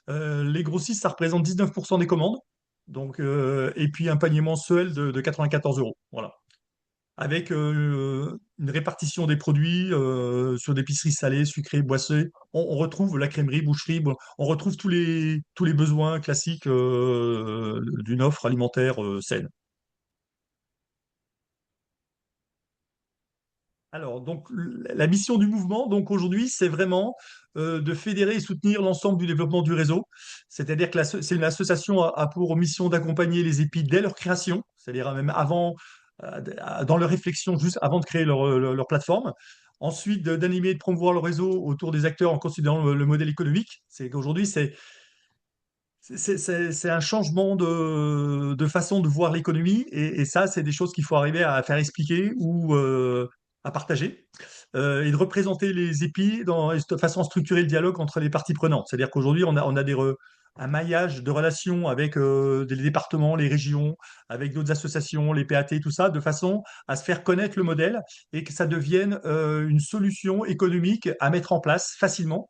Les grossistes, ça représente 19% des commandes, donc, et puis un panier mensuel de 94 euros. Voilà. Avec une répartition des produits sur d'épicerie salée, sucrée, boissée. On retrouve la crèmerie, boucherie, bon, on retrouve tous les besoins classiques d'une offre alimentaire saine. Alors, donc, la mission du mouvement, donc aujourd'hui, c'est vraiment de fédérer et soutenir l'ensemble du développement du réseau. C'est-à-dire que c'est une association a pour mission d'accompagner les épis dès leur création, c'est-à-dire même avant, dans leur réflexion, juste avant de créer leur plateforme. Ensuite, d'animer et de promouvoir le réseau autour des acteurs en considérant le modèle économique. C'est qu'aujourd'hui, c'est un changement de façon de voir l'économie et ça, c'est des choses qu'il faut arriver à faire expliquer ou à partager et de représenter les épis de façon à structurer le dialogue entre les parties prenantes. C'est-à-dire qu'aujourd'hui, on a un maillage de relations avec les départements, les régions, avec d'autres associations, les PAT, tout ça, de façon à se faire connaître le modèle et que ça devienne une solution économique à mettre en place facilement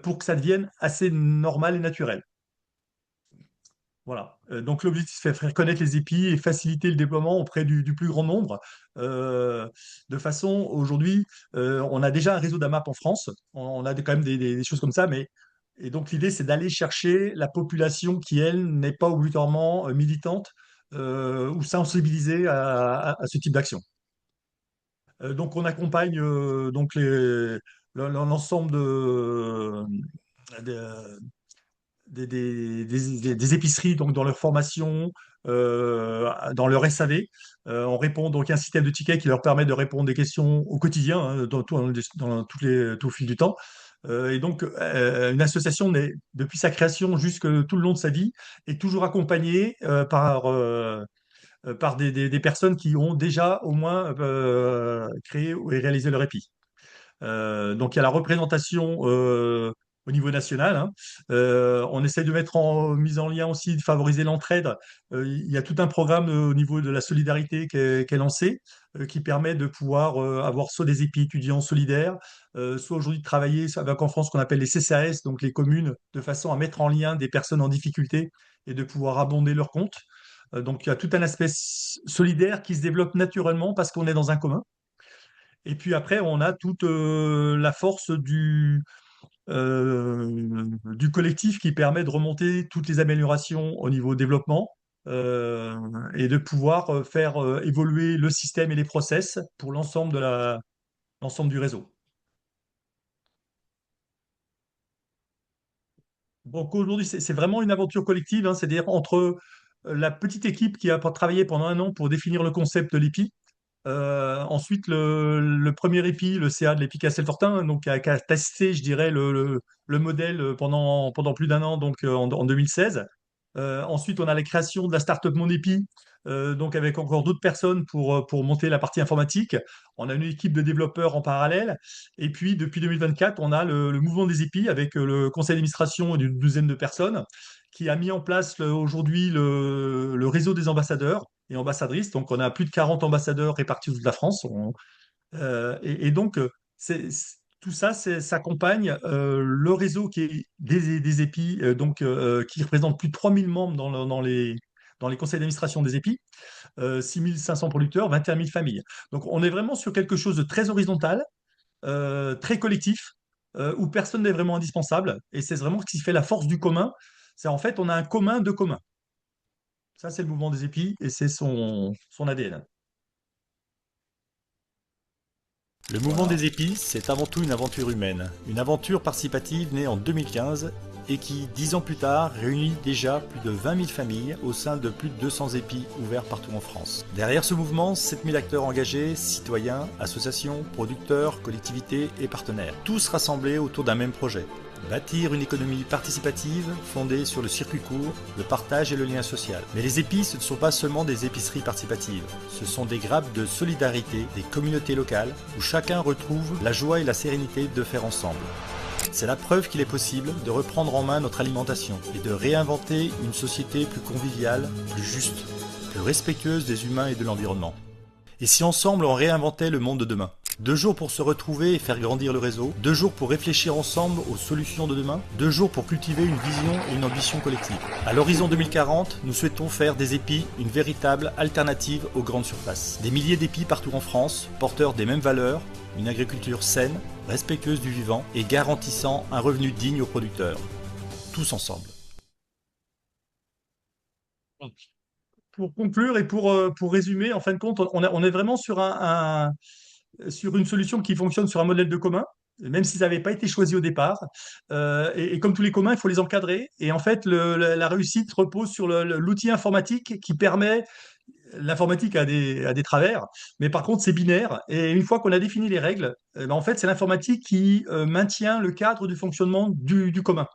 pour que ça devienne assez normal et naturel. Voilà. Donc l'objectif, c'est faire connaître les épis et faciliter le déploiement auprès du plus grand nombre. De façon, aujourd'hui, on a déjà un réseau d'AMAP en France. On a quand même des choses comme ça, et donc l'idée, c'est d'aller chercher la population qui, elle, n'est pas obligatoirement militante ou sensibilisée à ce type d'action. Donc on accompagne donc l'ensemble de, des épiceries donc dans leur formation, dans leur SAV. On répond donc à un système de tickets qui leur permet de répondre des questions au quotidien, hein, tout au fil du temps. Et donc, une association, depuis sa création jusque tout le long de sa vie, est toujours accompagnée par des personnes qui ont déjà au moins créé et réalisé leur épi. Donc il y a la représentation au niveau national, hein. On essaie de mettre en mise en lien aussi, de favoriser l'entraide. Il y a tout un programme au niveau de la solidarité qui est lancé, qui permet de pouvoir avoir soit des épis étudiants solidaires, soit aujourd'hui de travailler avec en France ce qu'on appelle les CCAS, donc les communes, de façon à mettre en lien des personnes en difficulté et de pouvoir abonder leurs comptes. Donc il y a tout un aspect solidaire qui se développe naturellement parce qu'on est dans un commun. Et puis après, on a toute la force du collectif qui permet de remonter toutes les améliorations au niveau développement et de pouvoir faire évoluer le système et les process pour l'ensemble du réseau. Donc aujourd'hui, c'est vraiment une aventure collective, hein, c'est-à-dire entre la petite équipe qui a travaillé pendant un an pour définir le concept de l'EPI. Ensuite, le premier épi, le CA de l'EPI Castelfortin, donc qui a testé, je dirais, le modèle pendant plus d'un an, donc en 2016. Ensuite, on a la création de la startup Mon Épi, donc avec encore d'autres personnes pour monter la partie informatique. On a une équipe de développeurs en parallèle. Et puis, depuis 2024, on a le mouvement des épis avec le conseil d'administration d'une douzaine de personnes qui a mis en place aujourd'hui le réseau des ambassadeurs et ambassadrices. Donc, on a plus de 40 ambassadeurs répartis toute la France. Et donc, tout ça s'accompagne le réseau qui est des épis, qui représente plus de 3000 membres dans les conseils d'administration des épis, 6500 producteurs, 21 000 familles. Donc, on est vraiment sur quelque chose de très horizontal, très collectif, où personne n'est vraiment indispensable. Et c'est vraiment ce qui fait la force du commun. C'est en fait, on a un commun de commun. Ça, c'est le mouvement des épis et c'est son ADN. Le mouvement des épis, c'est avant tout une aventure humaine, une aventure participative née en 2015 et qui, 10 ans plus tard, réunit déjà plus de 20 000 familles au sein de plus de 200 épis ouverts partout en France. Derrière ce mouvement, 7 000 acteurs engagés, citoyens, associations, producteurs, collectivités et partenaires, tous rassemblés autour d'un même projet. Bâtir une économie participative fondée sur le circuit court, le partage et le lien social. Mais les épis, ce ne sont pas seulement des épiceries participatives. Ce sont des grappes de solidarité des communautés locales où chacun retrouve la joie et la sérénité de faire ensemble. C'est la preuve qu'il est possible de reprendre en main notre alimentation et de réinventer une société plus conviviale, plus juste, plus respectueuse des humains et de l'environnement. Et si ensemble on réinventait le monde de demain ? 2 jours pour se retrouver et faire grandir le réseau, 2 jours pour réfléchir ensemble aux solutions de demain, 2 jours pour cultiver une vision et une ambition collective. À l'horizon 2040, nous souhaitons faire des épis une véritable alternative aux grandes surfaces. Des milliers d'épis partout en France, porteurs des mêmes valeurs, une agriculture saine, respectueuse du vivant et garantissant un revenu digne aux producteurs. Tous ensemble. Pour conclure et pour résumer, en fin de compte, on est vraiment sur sur une solution qui fonctionne sur un modèle de commun, même s'ils n'avaient pas été choisis au départ. Et comme tous les communs, il faut les encadrer. Et en fait, la réussite repose sur l'outil informatique qui permet. L'informatique a des travers, mais par contre, c'est binaire. Et une fois qu'on a défini les règles, ben, en fait, c'est l'informatique qui maintient le cadre du fonctionnement du commun.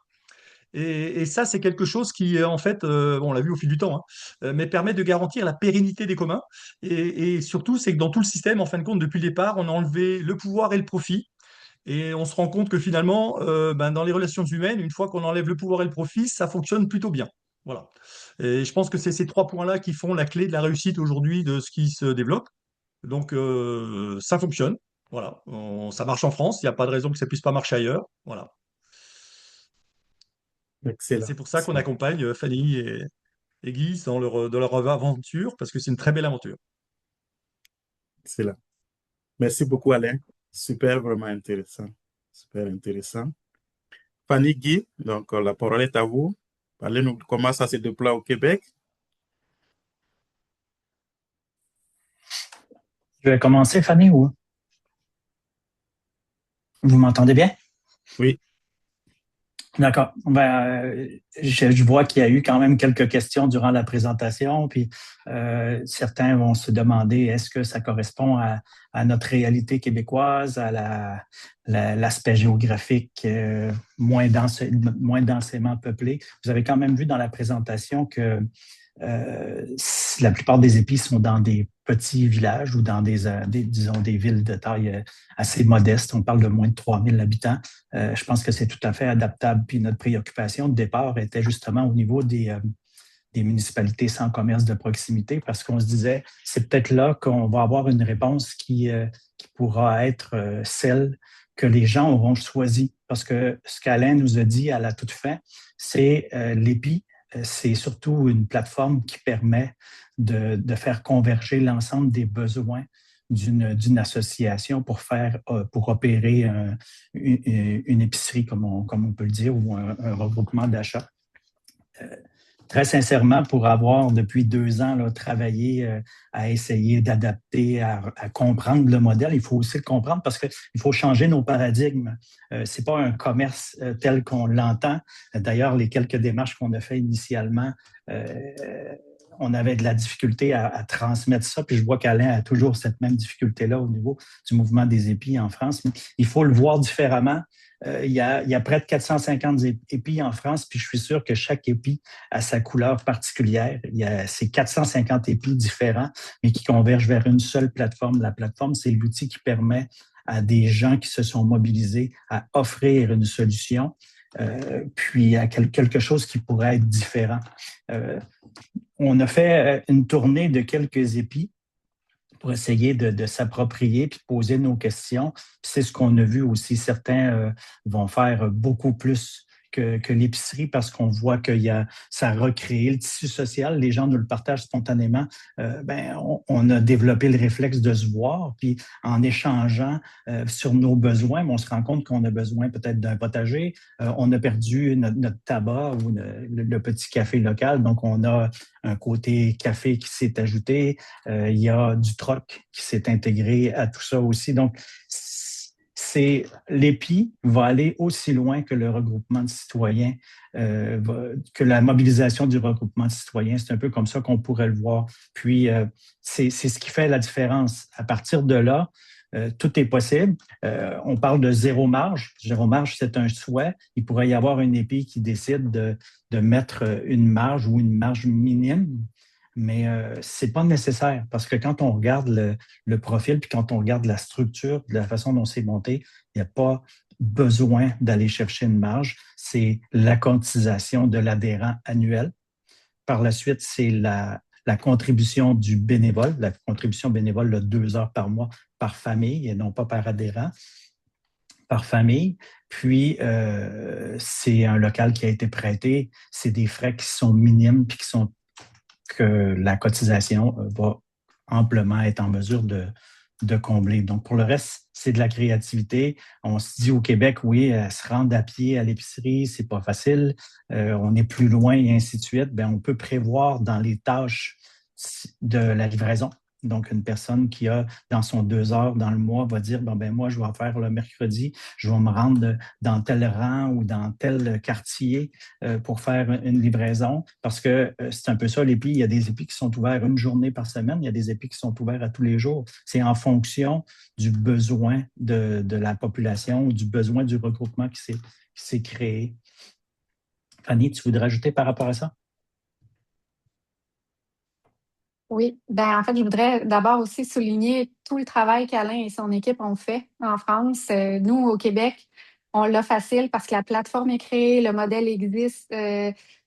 Et ça, c'est quelque chose qui, en fait, bon, on l'a vu au fil du temps, hein, mais permet de garantir la pérennité des communs. Et surtout, c'est que dans tout le système, en fin de compte, depuis le départ, on a enlevé le pouvoir et le profit. Et on se rend compte que finalement, ben, dans les relations humaines, une fois qu'on enlève le pouvoir et le profit, ça fonctionne plutôt bien. Voilà. Et je pense que c'est ces 3 points-là qui font la clé de la réussite aujourd'hui de ce qui se développe. Donc, ça fonctionne. Voilà. Ça marche en France. Il n'y a pas de raison que ça puisse pas marcher ailleurs. Voilà. Et Excellent. c'est pour ça qu'on accompagne Fanny et Guy dans leur aventure, parce que c'est une très belle aventure. Excellent. Merci beaucoup, Alain. Super, vraiment intéressant. Super intéressant. Fanny, Guy, donc la parole est à vous. Parlez-nous de comment ça se déploie au Québec. Je vais commencer, Fanny, ou vous m'entendez bien? Oui. D'accord. Je vois qu'il y a eu quand même quelques questions durant la présentation, puis certains vont se demander est-ce que ça correspond à notre réalité québécoise, à l'aspect géographique moins densément peuplé. Vous avez quand même vu dans la présentation que la plupart des épis sont dans des petits villages ou dans disons, des villes de taille assez modeste. On parle de moins de 3000 habitants. Je pense que c'est tout à fait adaptable. Puis notre préoccupation de départ était justement au niveau des municipalités sans commerce de proximité parce qu'on se disait, c'est peut-être là qu'on va avoir une réponse qui pourra être celle que les gens auront choisie. Parce que ce qu'Alain nous a dit à la toute fin, c'est l'épi. C'est surtout une plateforme qui permet de faire converger l'ensemble des besoins d'une association pour opérer une épicerie, comme on peut le dire, ou un regroupement d'achats. Très sincèrement, pour avoir depuis 2 ans là, travaillé à essayer d'adapter, à comprendre le modèle, il faut aussi le comprendre parce qu'il faut changer nos paradigmes. Ce n'est pas un commerce tel qu'on l'entend. D'ailleurs, les quelques démarches qu'on a fait initialement, on avait de la difficulté à transmettre ça. Puis je vois qu'Alain a toujours cette même difficulté-là au niveau du mouvement des épis en France. Mais il faut le voir différemment. Il y a près de 450 épis en France, puis je suis sûr que chaque épi a sa couleur particulière. Il y a ces 450 épis différents, mais qui convergent vers une seule plateforme. La plateforme, c'est l'outil qui permet à des gens qui se sont mobilisés à offrir une solution, puis à quelque chose qui pourrait être différent. On a fait une tournée de quelques épis pour essayer de s'approprier puis de poser nos questions. Puis c'est ce qu'on a vu aussi. Certains vont faire beaucoup plus que l'épicerie parce qu'on voit que ça a recréé le tissu social. Les gens nous le partagent spontanément. On a développé le réflexe de se voir. Puis en échangeant sur nos besoins, on se rend compte qu'on a besoin peut-être d'un potager. On a perdu notre tabac ou le petit café local. Donc, on a un côté café qui s'est ajouté. Il y a du troc qui s'est intégré à tout ça aussi. Donc, l'EPI va aller aussi loin que le regroupement de citoyens, que la mobilisation du regroupement de citoyens. C'est un peu comme ça qu'on pourrait le voir. Puis, c'est ce qui fait la différence. À partir de là, tout est possible. On parle de zéro marge. Zéro marge, c'est un souhait. Il pourrait y avoir une EPI qui décide de mettre une marge ou une marge minime, mais ce n'est pas nécessaire parce que quand on regarde le profil puis quand on regarde la structure, de la façon dont c'est monté, il n'y a pas besoin d'aller chercher une marge. C'est la cotisation de l'adhérent annuel. Par la suite, c'est la contribution du bénévole, la contribution bénévole de 2 heures par mois par famille et non pas par adhérent, par famille. Puis, c'est un local qui a été prêté. C'est des frais qui sont minimes puis que la cotisation va amplement être en mesure de combler. Donc, pour le reste, c'est de la créativité. On se dit au Québec, oui, se rendre à pied à l'épicerie, c'est pas facile. On est plus loin et ainsi de suite. Bien, on peut prévoir dans les tâches de la livraison. Donc, une personne qui a dans son 2 heures dans le mois va dire, bon, ben moi, je vais faire le mercredi, je vais me rendre dans tel rang ou dans tel quartier pour faire une livraison parce que c'est un peu ça, l'EPI. Il y a des EPI qui sont ouverts une journée par semaine, il y a des EPI qui sont ouverts à tous les jours. C'est en fonction du besoin de la population ou du besoin du regroupement qui s'est créé. Fanny, tu voudrais ajouter par rapport à ça? Oui, ben en fait, je voudrais d'abord aussi souligner tout le travail qu'Alain et son équipe ont fait en France. Nous, au Québec, on l'a facile parce que la plateforme est créée, le modèle existe,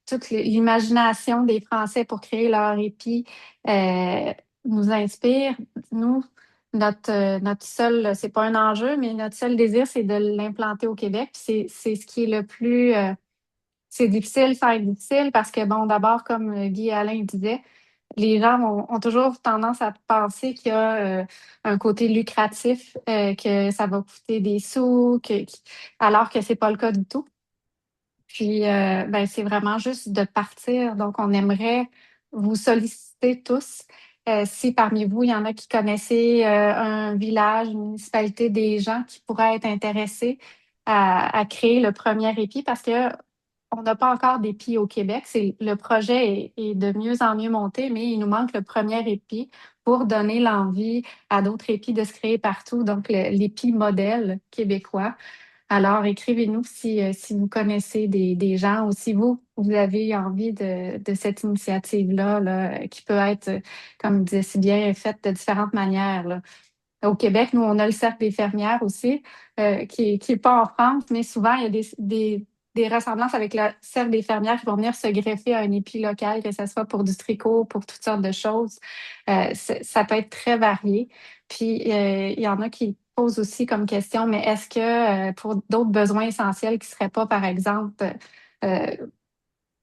toute l'imagination des Français pour créer leur épi nous inspire. Nous, notre seul, c'est pas un enjeu, mais notre seul désir, c'est de l'implanter au Québec. C'est ce qui est le plus, c'est difficile, ça va être difficile parce que, bon, d'abord, comme Guy et Alain disaient, les gens ont toujours tendance à penser qu'il y a un côté lucratif, que ça va coûter des sous, alors que c'est pas le cas du tout. Puis, ben, c'est vraiment juste de partir. Donc, on aimerait vous solliciter tous. Si parmi vous, il y en a qui connaissaient un village, une municipalité, des gens qui pourraient être intéressés à créer le premier épi parce que on n'a pas encore d'épi au Québec. Le projet est de mieux en mieux monté, mais il nous manque le premier épi pour donner l'envie à d'autres épis de se créer partout. Donc, l'épi modèle québécois. Alors, écrivez-nous si vous connaissez des gens ou si vous avez envie de cette initiative-là, là, qui peut être, comme disait si bien, faite de différentes manières, là. Au Québec, nous, on a le Cercle des fermières aussi, qui est pas en France, mais souvent, il y a des ressemblances avec le Cercle des fermières qui vont venir se greffer à un épi local, que ce soit pour du tricot, pour toutes sortes de choses. Ça peut être très varié. Puis, il y en a qui posent aussi comme question, mais est-ce que pour d'autres besoins essentiels qui ne seraient pas, par exemple,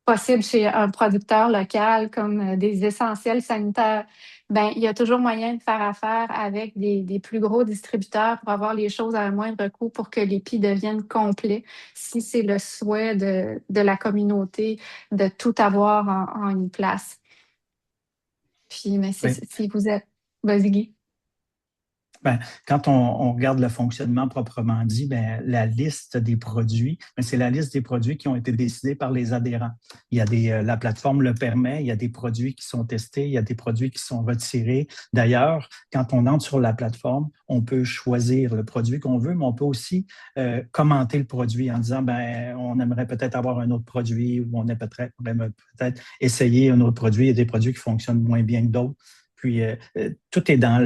possible chez un producteur local comme des essentiels sanitaires, ben, il y a toujours moyen de faire affaire avec des plus gros distributeurs pour avoir les choses à un moindre coût pour que l'épi devienne complet, si c'est le souhait de la communauté de tout avoir en une place. Puis, mais Oui. si vous êtes... Vas-y, Guy. Ben, quand on regarde le fonctionnement proprement dit, ben, la liste des produits, ben, c'est la liste des produits qui ont été décidés par les adhérents. Il y a la plateforme le permet, il y a des produits qui sont testés, il y a des produits qui sont retirés. D'ailleurs, quand on entre sur la plateforme, on peut choisir le produit qu'on veut, mais on peut aussi commenter le produit en disant, ben, on aimerait peut-être avoir un autre produit ou on aimerait peut-être essayer un autre produit. Il y a des produits qui fonctionnent moins bien que d'autres. Puis, tout est dans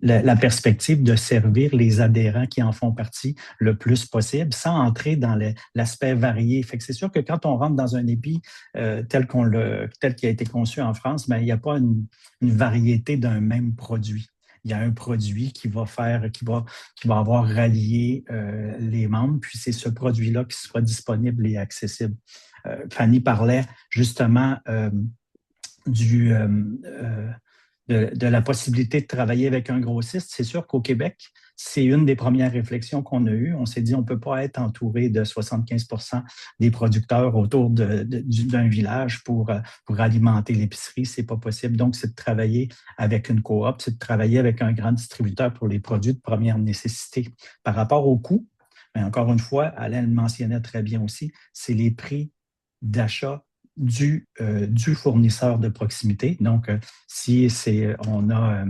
la perspective de servir les adhérents qui en font partie le plus possible sans entrer dans l'aspect varié. Fait que c'est sûr que quand on rentre dans un épi tel qu'il a été conçu en France, ben, il n'y a pas une variété d'un même produit. Il y a un produit qui va avoir rallié les membres, puis c'est ce produit-là qui sera disponible et accessible. Fanny parlait justement de la possibilité de travailler avec un grossiste. C'est sûr qu'au Québec, c'est une des premières réflexions qu'on a eues. On s'est dit, on ne peut pas être entouré de 75% des producteurs autour d'un village pour alimenter l'épicerie. Ce n'est pas possible. Donc, c'est de travailler avec une coop, c'est de travailler avec un grand distributeur pour les produits de première nécessité. Par rapport au coût, mais encore une fois, Alain le mentionnait très bien aussi, c'est les prix d'achat du fournisseur de proximité. Donc, si on a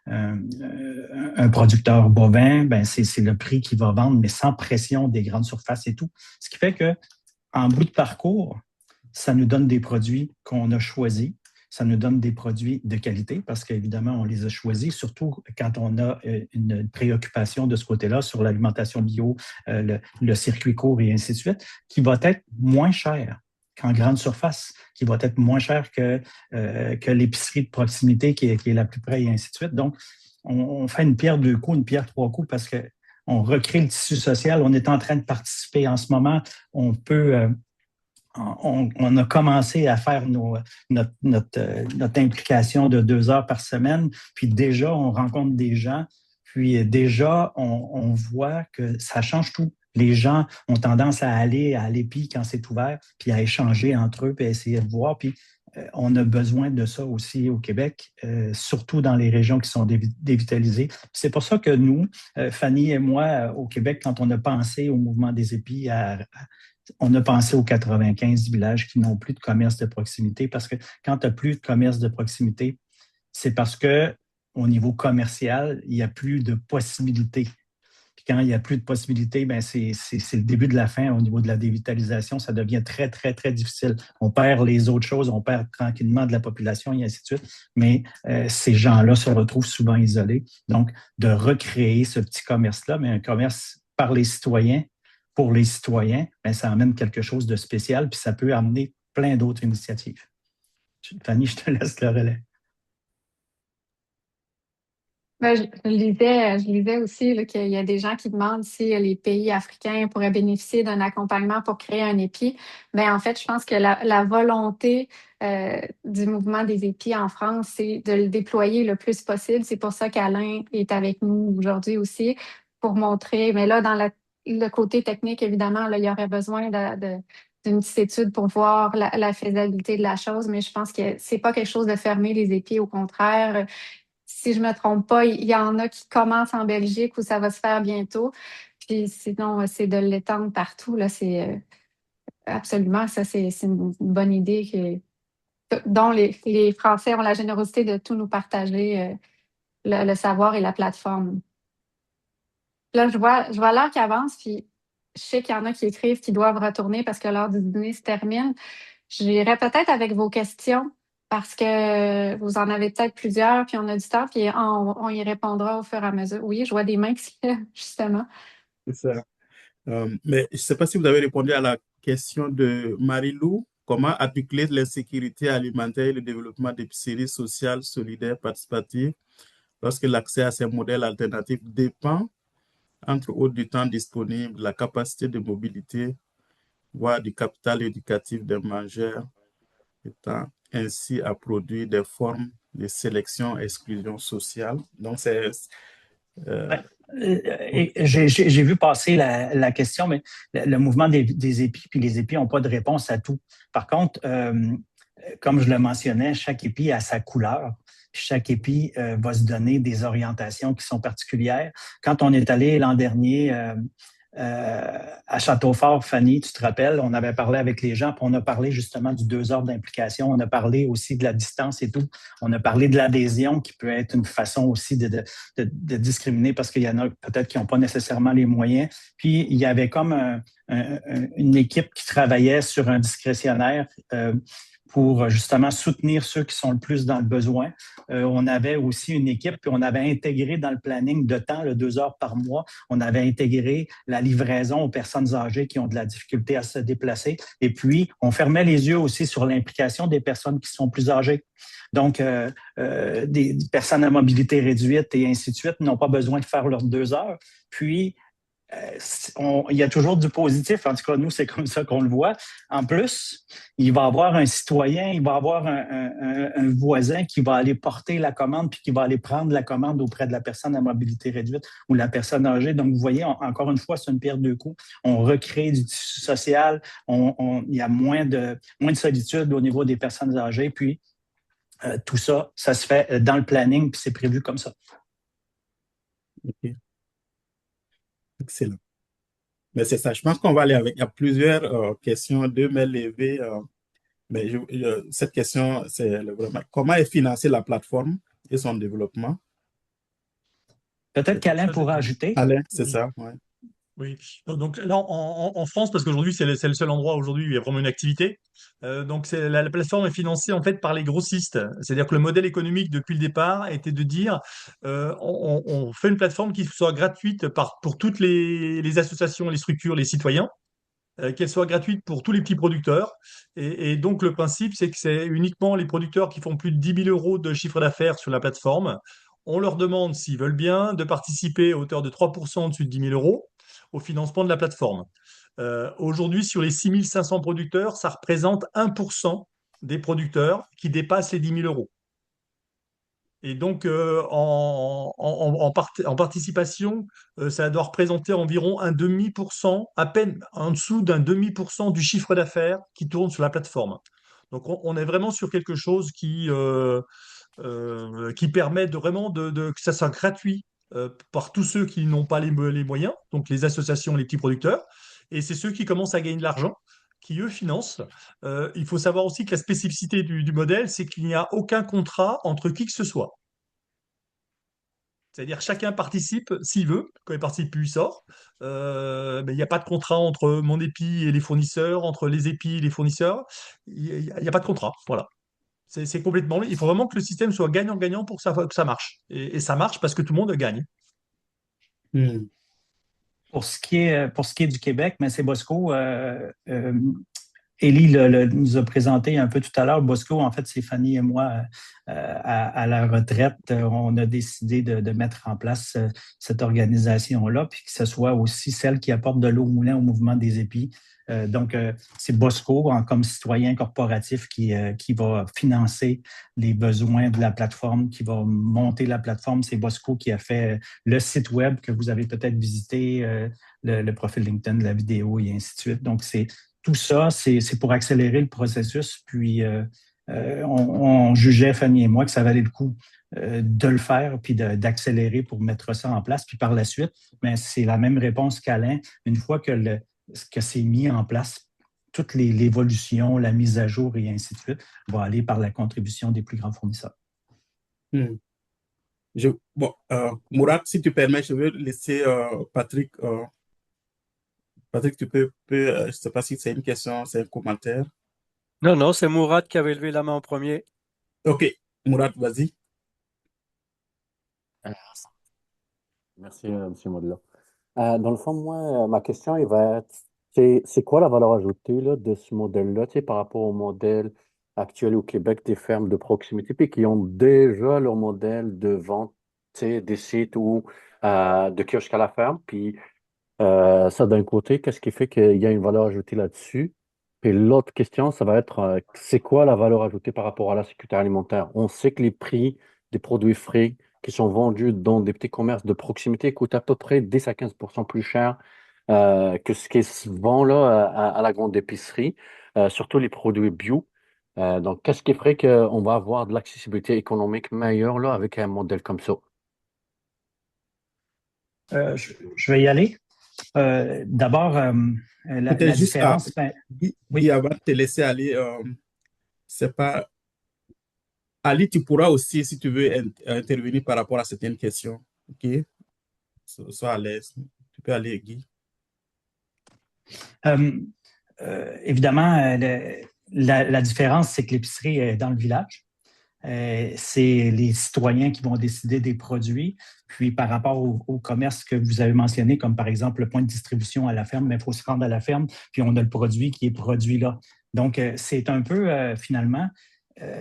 un producteur bovin, ben c'est le prix qu'il va vendre, mais sans pression des grandes surfaces et tout. Ce qui fait qu'en bout de parcours, ça nous donne des produits qu'on a choisis. Ça nous donne des produits de qualité parce qu'évidemment, on les a choisis, surtout quand on a une préoccupation de ce côté-là sur l'alimentation bio, le circuit court et ainsi de suite, qui va être moins cher qu'en grande surface, qui va être moins cher que l'épicerie de proximité qui est la plus près et ainsi de suite. Donc, on fait une pierre deux coups, une pierre trois coups parce qu'on recrée le tissu social. On est en train de participer en ce moment. On peut... On a commencé à faire notre implication de 2 heures par semaine, puis déjà, on rencontre des gens, puis déjà, on voit que ça change tout. Les gens ont tendance à aller à l'EPI quand c'est ouvert, puis à échanger entre eux, puis à essayer de voir, puis on a besoin de ça aussi au Québec, surtout dans les régions qui sont dévitalisées. C'est pour ça que nous, Fanny et moi, au Québec, quand on a pensé au mouvement des épis, on a pensé aux 95 villages qui n'ont plus de commerce de proximité parce que quand tu n'as plus de commerce de proximité, c'est parce qu'au niveau commercial, il n'y a plus de possibilités. Puis quand il n'y a plus de possibilités, ben c'est le début de la fin au niveau de la dévitalisation. Ça devient très, très, très difficile. On perd les autres choses, on perd tranquillement de la population et ainsi de suite. Mais ces gens-là se retrouvent souvent isolés. Donc, de recréer ce petit commerce-là, mais un commerce par les citoyens, pour les citoyens, bien, ça amène quelque chose de spécial, puis ça peut amener plein d'autres initiatives. Fanny, je te laisse le relais. Ben, je lisais aussi là, qu'il y a des gens qui demandent si les pays africains pourraient bénéficier d'un accompagnement pour créer un épi. Mais en fait, je pense que la volonté du mouvement des épis en France, c'est de le déployer le plus possible. C'est pour ça qu'Alain est avec nous aujourd'hui aussi, pour montrer. Mais là, dans le côté technique, évidemment, là, il y aurait besoin d'une petite étude pour voir la faisabilité de la chose, mais je pense que c'est pas quelque chose de fermé, les épis. Au contraire, si je me trompe pas, il y en a qui commencent en Belgique où ça va se faire bientôt. Puis sinon, c'est de l'étendre partout. Là, c'est absolument, ça, c'est une bonne idée dont les Français ont la générosité de tout nous partager, le savoir et la plateforme. Là, je vois l'heure qui avance, puis je sais qu'il y en a qui écrivent, qui doivent retourner parce que l'heure du dîner se termine. J'irai peut-être avec vos questions parce que vous en avez peut-être plusieurs, puis on a du temps, puis on y répondra au fur et à mesure. Oui, je vois des mains qui se lèvent, justement. C'est ça. Mais je ne sais pas si vous avez répondu à la question de Marie-Lou. Comment articuler l'insécurité alimentaire et le développement d'épiceries sociales, solidaires, participatives lorsque l'accès à ces modèles alternatifs dépend entre autres du temps disponible, la capacité de mobilité, voire du capital éducatif des mangeurs, étant ainsi à produire des formes de sélection et exclusion sociale. Donc, c'est... J'ai vu passer la question, mais le mouvement des épis, puis les épis n'ont pas de réponse à tout. Par contre, comme je le mentionnais, chaque épi a sa couleur. Chaque épi va se donner des orientations qui sont particulières. Quand on est allé l'an dernier à Châteaufort, Fanny, tu te rappelles, on avait parlé avec les gens, puis on a parlé justement du 2 heures d'implication, on a parlé aussi de la distance et tout, on a parlé de l'adhésion qui peut être une façon aussi de discriminer parce qu'il y en a peut-être qui n'ont pas nécessairement les moyens. Puis il y avait comme une équipe qui travaillait sur un discrétionnaire pour justement soutenir ceux qui sont le plus dans le besoin. On avait aussi une équipe, puis on avait intégré dans le planning de temps, le 2 heures par mois, on avait intégré la livraison aux personnes âgées qui ont de la difficulté à se déplacer. Et puis, on fermait les yeux aussi sur l'implication des personnes qui sont plus âgées. Donc, des personnes à mobilité réduite et ainsi de suite n'ont pas besoin de faire leurs 2 heures. Puis, il y a toujours du positif. En tout cas, nous, c'est comme ça qu'on le voit. En plus, il va y avoir un citoyen, il va y avoir un voisin qui va aller porter la commande puis qui va aller prendre la commande auprès de la personne à mobilité réduite ou la personne âgée. Donc, vous voyez, encore une fois, c'est une pierre deux coups. On recrée du tissu social. Il y a moins de solitude au niveau des personnes âgées. Puis, tout ça, ça se fait dans le planning puis c'est prévu comme ça. OK. Excellent. Mais c'est ça, je pense qu'on va aller avec. Il y a plusieurs questions, deux mains levées. Mais cette question, c'est vraiment comment est financée la plateforme et son développement? Peut-être qu'Alain pourra ajouter. Alain, c'est ça, ouais. Oui, donc là en France, parce qu'aujourd'hui c'est le seul endroit aujourd'hui où il y a vraiment une activité, donc la plateforme est financée en fait par les grossistes. C'est-à-dire que le modèle économique depuis le départ était de dire on fait une plateforme qui soit gratuite pour toutes les associations, les structures, les citoyens, qu'elle soit gratuite pour tous les petits producteurs. Et donc le principe c'est que c'est uniquement les producteurs qui font plus de 10 000 euros de chiffre d'affaires sur la plateforme. On leur demande, s'ils veulent bien, de participer à hauteur de 3% au-dessus de 10 000 euros au financement de la plateforme. Aujourd'hui, sur les 6 500 producteurs, ça représente 1% des producteurs qui dépassent les 10 000 euros. Et donc, en participation, ça doit représenter environ un demi-pourcent, à peine en dessous d'un demi-pourcent du chiffre d'affaires qui tourne sur la plateforme. Donc, on est vraiment sur quelque chose qui permet que ça soit gratuit par tous ceux qui n'ont pas les moyens, donc les associations, les petits producteurs, et c'est ceux qui commencent à gagner de l'argent, qui eux financent. Il faut savoir aussi que la spécificité du modèle, c'est qu'il n'y a aucun contrat entre qui que ce soit. C'est-à-dire chacun participe s'il veut, quand il participe plus, il sort. Mais il n'y a pas de contrat entre mon épi et les fournisseurs, entre les épis et les fournisseurs. Il n'y a pas de contrat, voilà. C'est complètement. Il faut vraiment que le système soit gagnant-gagnant pour que ça marche. Et ça marche parce que tout le monde gagne. Hmm. Pour ce qui est du Québec, mais c'est Bosco. Élie nous a présenté un peu tout à l'heure. Bosco, en fait, c'est Fanny et moi à la retraite. On a décidé de mettre en place cette organisation-là, puis que ce soit aussi celle qui apporte de l'eau au moulin au mouvement des épis. Donc, c'est Bosco, comme citoyen corporatif, qui va financer les besoins de la plateforme, qui va monter la plateforme. C'est Bosco qui a fait le site web que vous avez peut-être visité, le profil LinkedIn, la vidéo et ainsi de suite. Donc, tout ça, c'est pour accélérer le processus. Puis, on jugeait, Fanny et moi, que ça valait le coup de le faire puis d'accélérer pour mettre ça en place. Puis par la suite, mais c'est la même réponse qu'Alain. Une fois que c'est mis en place, toute l'évolution, la mise à jour et ainsi de suite va aller par la contribution des plus grands fournisseurs. Hmm. Mourad, si tu permets, je vais laisser Patrick. Patrick, tu peux je ne sais pas si c'est une question, c'est un commentaire. Non, c'est Mourad qui avait levé la main en premier. OK, Mourad, vas-y. Merci, M. Modela. Dans le fond, moi, ma question, il va être, c'est quoi la valeur ajoutée là, de ce modèle-là, par rapport au modèle actuel au Québec des fermes de proximité, puis qui ont déjà leur modèle de vente, des sites ou de kiosque à la ferme, puis ça d'un côté, qu'est-ce qui fait qu'il y a une valeur ajoutée là-dessus? Puis l'autre question, ça va être, c'est quoi la valeur ajoutée par rapport à la sécurité alimentaire? On sait que les prix des produits frais qui sont vendus dans des petits commerces de proximité coûtent à peu près 10 à 15% plus cher que ce qui se vend là, à la grande épicerie, surtout les produits bio. Donc, qu'est-ce qui ferait qu'on va avoir de l'accessibilité économique meilleure là, avec un modèle comme ça? Je vais y aller. D'abord, la juste différence. Oui, avant de te laisser aller, c'est pas. Ali, tu pourras aussi, si tu veux, intervenir par rapport à certaines questions. OK? Sois à l'aise. Tu peux aller, Guy. Évidemment, la différence, c'est que l'épicerie est dans le village. C'est les citoyens qui vont décider des produits. Puis par rapport au commerce que vous avez mentionné, comme par exemple le point de distribution à la ferme, mais il faut se rendre à la ferme, puis on a le produit qui est produit là. Donc, c'est un peu, finalement,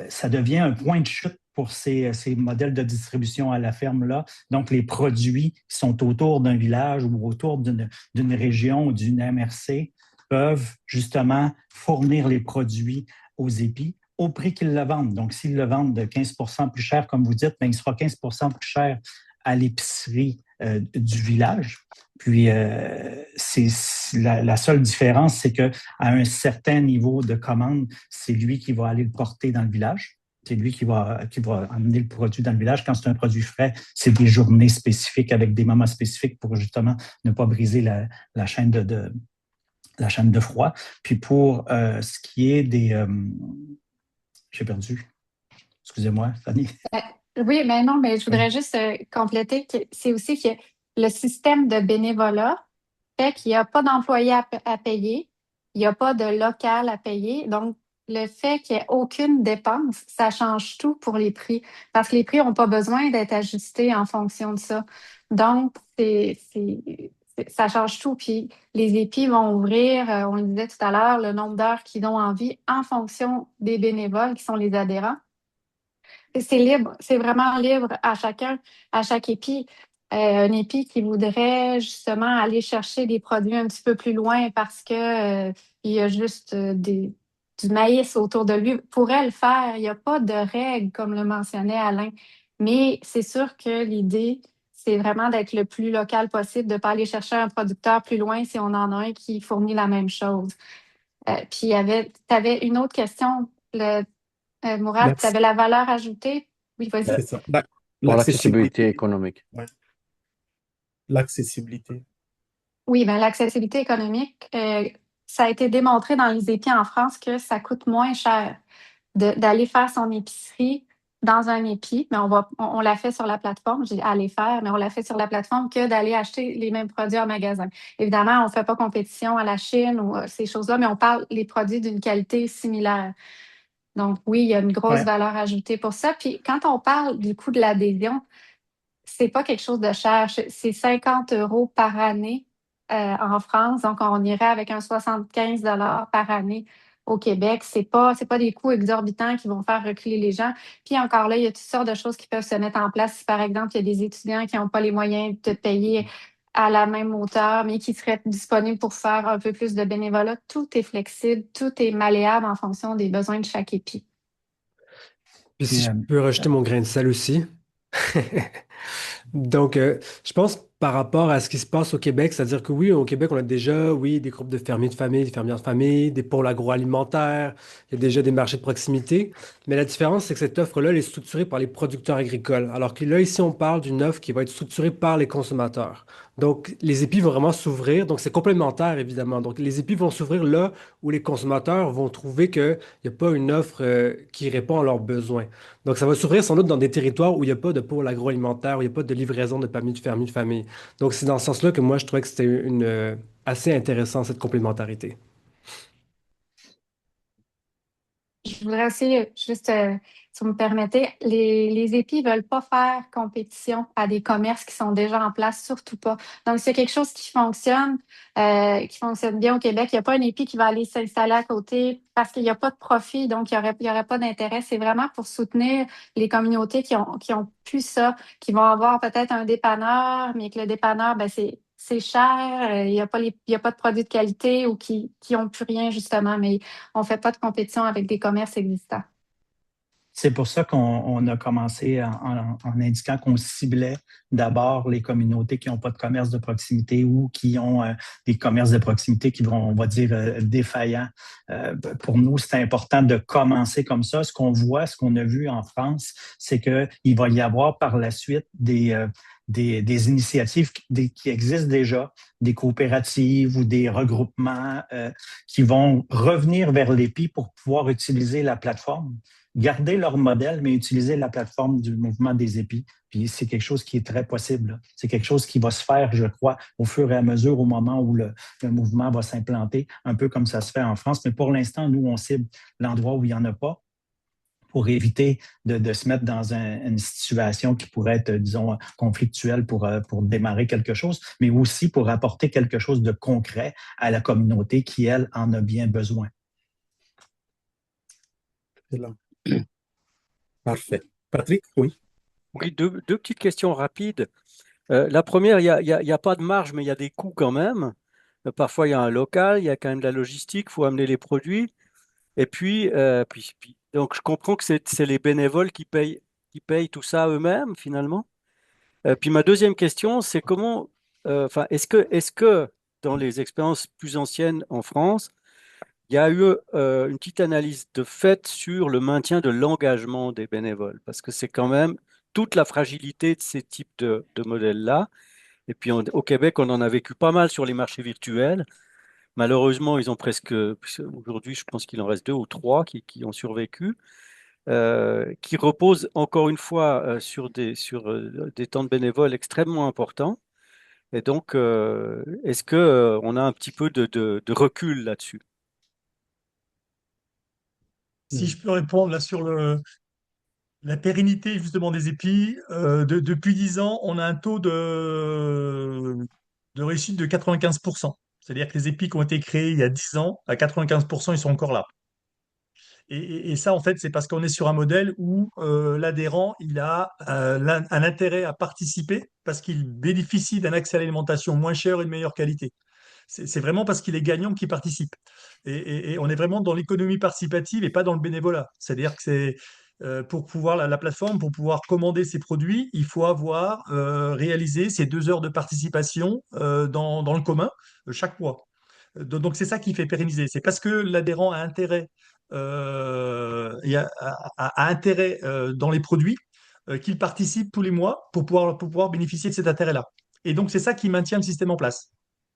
ça devient un point de chute pour ces modèles de distribution à la ferme-là. Donc, les produits qui sont autour d'un village ou autour d'une région ou d'une MRC peuvent justement fournir les produits aux épis au prix qu'ils le vendent. Donc, s'ils le vendent de 15 plus cher, comme vous dites, bien, il sera 15 plus cher à l'épicerie du village. Puis, la seule différence, c'est qu'à un certain niveau de commande, c'est lui qui va aller le porter dans le village. C'est lui qui va amener le produit dans le village. Quand c'est un produit frais, c'est des journées spécifiques avec des moments spécifiques pour justement ne pas briser la chaîne la chaîne de froid. Puis pour ce qui est des... j'ai perdu. Excusez-moi, Fanny. Oui, mais non, mais je voudrais juste compléter que c'est aussi que le système de bénévolat fait qu'il n'y a pas d'employés à payer, il n'y a pas de local à payer. Donc, le fait qu'il n'y ait aucune dépense, ça change tout pour les prix, parce que les prix n'ont pas besoin d'être ajustés en fonction de ça. Donc, ça change tout. Puis, les épis vont ouvrir, on le disait tout à l'heure, le nombre d'heures qu'ils ont envie en fonction des bénévoles qui sont les adhérents. C'est libre, c'est vraiment libre à chacun, à chaque épi. Un épi qui voudrait justement aller chercher des produits un petit peu plus loin parce que il y a juste du maïs autour de lui, pourrait le faire. Il n'y a pas de règles, comme le mentionnait Alain. Mais c'est sûr que l'idée, c'est vraiment d'être le plus local possible, de ne pas aller chercher un producteur plus loin si on en a un qui fournit la même chose. Puis, tu avais une autre question, Mourad, tu avais la valeur ajoutée. Oui, vas-y. C'est ça. Pour l'accessibilité économique. Ouais. L'accessibilité. Oui, bien, l'accessibilité économique, ça a été démontré dans les épis en France que ça coûte moins cher d'aller faire son épicerie dans un épi, mais on l'a fait sur la plateforme, j'ai allé faire, mais on l'a fait sur la plateforme que d'aller acheter les mêmes produits en magasin. Évidemment, on ne fait pas compétition à la Chine ou ces choses-là, mais on parle des produits d'une qualité similaire. Donc oui, il y a une grosse valeur ajoutée pour ça. Puis quand on parle du coût de l'adhésion, c'est pas quelque chose de cher. C'est 50 € par année en France. Donc, on irait avec un 75 $ par année au Québec. C'est pas des coûts exorbitants qui vont faire reculer les gens. Puis encore là, il y a toutes sortes de choses qui peuvent se mettre en place. Si, par exemple, il y a des étudiants qui n'ont pas les moyens de payer à la même hauteur, mais qui seraient disponibles pour faire un peu plus de bénévolat, tout est flexible, tout est malléable en fonction des besoins de chaque épi. Puis si je peux rajouter mon grain de sel aussi. Donc, je pense par rapport à ce qui se passe au Québec, c'est-à-dire que oui, au Québec, on a déjà, des groupes de fermiers de famille, des fermières de famille, des pôles agroalimentaires, il y a déjà des marchés de proximité. Mais la différence, c'est que cette offre-là, elle est structurée par les producteurs agricoles. Alors que là, ici, on parle d'une offre qui va être structurée par les consommateurs. Donc, les épis vont vraiment s'ouvrir. Donc, c'est complémentaire, évidemment. Donc, les épis vont s'ouvrir là où les consommateurs vont trouver qu'il n'y a pas une offre qui répond à leurs besoins. Donc, ça va s'ouvrir sans doute dans des territoires où il n'y a pas de pôle agroalimentaire, où il n'y a pas de livraison de permis de fermier de famille. Donc, c'est dans ce sens-là que moi, je trouvais que c'était assez intéressant, cette complémentarité. Je voudrais aussi, juste, si vous me permettez, les épis ne veulent pas faire compétition à des commerces qui sont déjà en place, surtout pas. Donc, c'est quelque chose qui fonctionne bien au Québec. Il n'y a pas un épi qui va aller s'installer à côté parce qu'il n'y a pas de profit, donc il n'y aurait pas d'intérêt. C'est vraiment pour soutenir les communautés qui ont plus ça, qui vont avoir peut-être un dépanneur, mais que le dépanneur, ben, c'est cher, il n'y a pas de produits de qualité ou qui n'ont plus rien, justement, mais on ne fait pas de compétition avec des commerces existants. C'est pour ça qu'on a commencé en indiquant qu'on ciblait d'abord les communautés qui n'ont pas de commerce de proximité ou qui ont des commerces de proximité qui vont, on va dire, défaillants. Pour nous, c'est important de commencer comme ça. Ce qu'on voit, ce qu'on a vu en France, c'est qu'il va y avoir par la suite des initiatives qui existent déjà, des coopératives ou des regroupements qui vont revenir vers l'EPI pour pouvoir utiliser la plateforme, garder leur modèle, mais utiliser la plateforme du mouvement des épis. Puis c'est quelque chose qui est très possible. C'est quelque chose qui va se faire, je crois, au fur et à mesure, au moment où le mouvement va s'implanter, un peu comme ça se fait en France. Mais pour l'instant, nous, on cible l'endroit où il n'y en a pas, pour éviter de se mettre dans une situation qui pourrait être, disons, conflictuelle pour démarrer quelque chose, mais aussi pour apporter quelque chose de concret à la communauté qui, elle, en a bien besoin. Parfait. Patrick, oui. Oui, deux petites questions rapides. La première, il y a pas de marge, mais il y a des coûts quand même. Parfois, il y a un local, il y a quand même de la logistique, il faut amener les produits. Et puis, donc, je comprends que c'est les bénévoles qui payent tout ça eux-mêmes, finalement. Puis ma deuxième question, c'est comment, enfin, est-ce que dans les expériences plus anciennes en France, il y a eu une petite analyse de fait sur le maintien de l'engagement des bénévoles? Parce que c'est quand même toute la fragilité de ces types de modèles-là. Et puis au Québec, on en a vécu pas mal sur les marchés virtuels. Malheureusement, ils ont presque, aujourd'hui, je pense qu'il en reste deux ou trois qui ont survécu, qui reposent encore une fois sur des temps de bénévoles extrêmement importants. Et donc, est-ce que on a un petit peu de recul là-dessus? Si je peux répondre là sur la pérennité justement des épis, depuis 10 ans, on a un taux de réussite de 95%. C'est-à-dire que les épis qui ont été créés il y a 10 ans, à 95%, ils sont encore là. Et ça, en fait, c'est parce qu'on est sur un modèle où l'adhérent, il a un intérêt à participer parce qu'il bénéficie d'un accès à l'alimentation moins cher et de meilleure qualité. C'est vraiment parce qu'il est gagnant qu'il participe. Et on est vraiment dans l'économie participative et pas dans le bénévolat. C'est-à-dire que c'est pour pouvoir la plateforme, pour pouvoir commander ses produits, il faut avoir réalisé ces 2 heures de participation dans le commun chaque mois. Donc c'est ça qui fait pérenniser. C'est parce que l'adhérent a intérêt, a intérêt dans les produits qu'il participe tous les mois pour pouvoir bénéficier de cet intérêt-là. Et donc c'est ça qui maintient le système en place,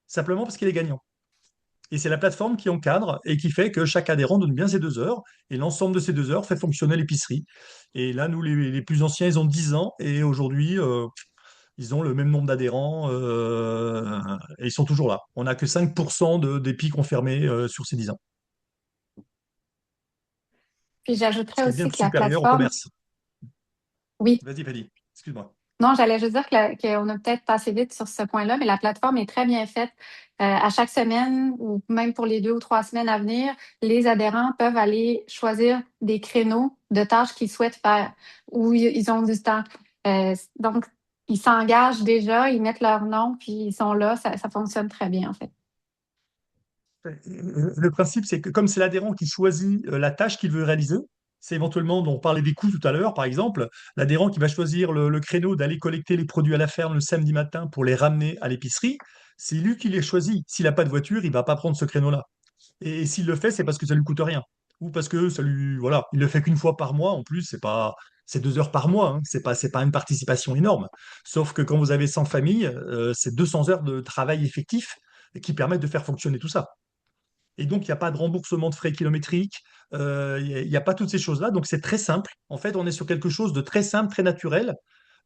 simplement parce qu'il est gagnant. Et c'est la plateforme qui encadre et qui fait que chaque adhérent donne bien ses 2 heures, et l'ensemble de ces 2 heures fait fonctionner l'épicerie. Et là, nous, les plus anciens, ils ont 10 ans, et aujourd'hui, ils ont le même nombre d'adhérents, et ils sont toujours là. On n'a que 5% d'épis confirmés sur ces 10 ans. Puis Ce j'ajouterais qui est bien aussi que la supérieur au plateforme, commerce. oui, Vas-y, Fadi, excuse-moi. non, j'allais juste dire qu'on a peut-être passé vite sur ce point-là, mais la plateforme est très bien faite. À chaque semaine, ou même pour les 2 ou 3 semaines à venir, les adhérents peuvent aller choisir des créneaux de tâches qu'ils souhaitent faire, où ils ont du temps. Donc, ils s'engagent déjà, ils mettent leur nom, puis ils sont là. Ça fonctionne très bien, en fait. Le principe, c'est que comme c'est l'adhérent qui choisit la tâche qu'il veut réaliser, c'est éventuellement, on parlait des coûts tout à l'heure, par exemple, l'adhérent qui va choisir le créneau d'aller collecter les produits à la ferme le samedi matin pour les ramener à l'épicerie, c'est lui qui les choisit. S'il n'a pas de voiture, il ne va pas prendre ce créneau-là. Et s'il le fait, c'est parce que ça lui coûte rien. Ou parce que ça lui, voilà, il le fait qu'une fois par mois. En plus, c'est 2 heures par mois. Hein. C'est pas une participation énorme. Sauf que quand vous avez 100 familles, c'est 200 heures de travail effectif qui permettent de faire fonctionner tout ça. Et donc, il n'y a pas de remboursement de frais kilométriques, il n'y a pas toutes ces choses-là. Donc, c'est très simple. En fait, on est sur quelque chose de très simple, très naturel.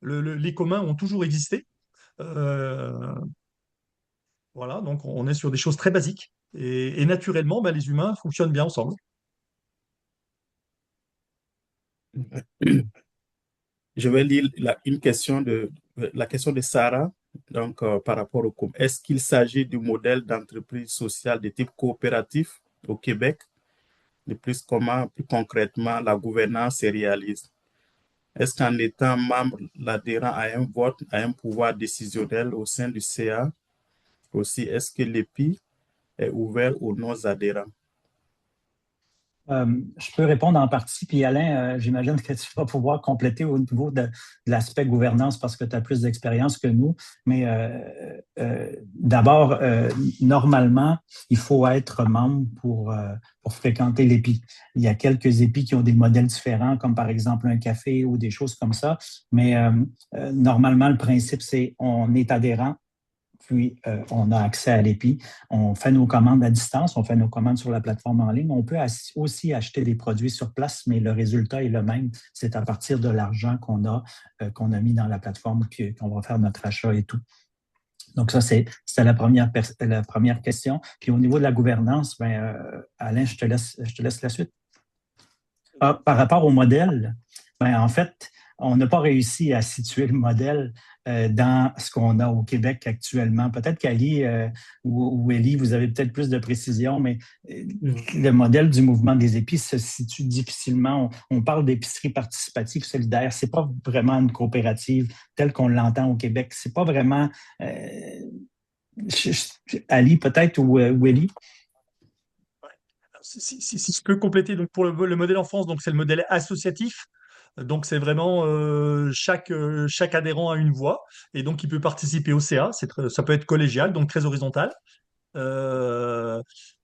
Les communs ont toujours existé. Euh, voilà, donc on est sur des choses très basiques. Et naturellement, ben, les humains fonctionnent bien ensemble. Je vais lire la question de Sarah, donc par rapport au Est-ce qu'il s'agit du modèle d'entreprise sociale de type coopératif au Québec? De plus, comment, plus concrètement, la gouvernance se réalise? Est-ce qu'en étant membre, l'adhérent a un vote, a un pouvoir décisionnel au sein du CA? Aussi, est-ce que l'EPI est ouvert aux non-adhérents? Je peux répondre en partie, puis Alain, j'imagine que tu vas pouvoir compléter au niveau de l'aspect gouvernance parce que tu as plus d'expérience que nous. Mais d'abord, normalement, il faut être membre pour fréquenter l'EPI. Il y a quelques EPI qui ont des modèles différents, comme par exemple un café ou des choses comme ça. Mais normalement, le principe, c'est on est adhérent. Puis, on a accès à l'EPI. On fait nos commandes à distance, on fait nos commandes sur la plateforme en ligne. On peut aussi acheter des produits sur place, mais le résultat est le même. C'est à partir de l'argent qu'on a mis dans la plateforme qu'on va faire notre achat et tout. Donc, ça, c'est la première question. Puis, au niveau de la gouvernance, Alain, je te laisse la suite. Par rapport au modèle, en fait, on n'a pas réussi à situer le modèle dans ce qu'on a au Québec actuellement. Peut-être qu'Ali ou Élie, vous avez peut-être plus de précision, mais le modèle du mouvement des épices se situe difficilement. On parle d'épicerie participative solidaire. C'est pas vraiment une coopérative telle qu'on l'entend au Québec. C'est pas vraiment... Ali, peut-être, ou Élie? Si je peux compléter, donc pour le modèle en France, donc c'est le modèle associatif. Donc c'est vraiment chaque adhérent a une voix et donc il peut participer au CA. Ça peut être collégial, donc très horizontal. Euh,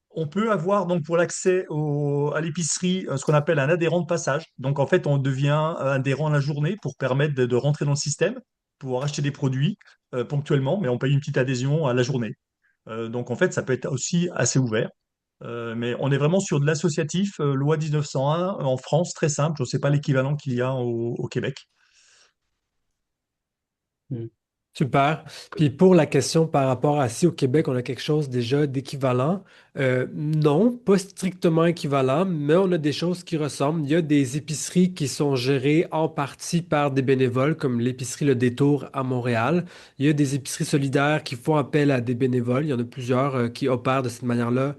on peut avoir donc pour l'accès à l'épicerie ce qu'on appelle un adhérent de passage. Donc en fait on devient adhérent à la journée pour permettre de rentrer dans le système, pouvoir acheter des produits ponctuellement, mais on paye une petite adhésion à la journée. Donc en fait ça peut être aussi assez ouvert. Mais on est vraiment sur de l'associatif, loi 1901 en France, très simple. Je ne sais pas l'équivalent qu'il y a au Québec. Super. Puis pour la question par rapport à si au Québec, on a quelque chose déjà d'équivalent, non, pas strictement équivalent, mais on a des choses qui ressemblent. Il y a des épiceries qui sont gérées en partie par des bénévoles, comme l'épicerie Le Détour à Montréal. Il y a des épiceries solidaires qui font appel à des bénévoles. Il y en a plusieurs qui opèrent de cette manière-là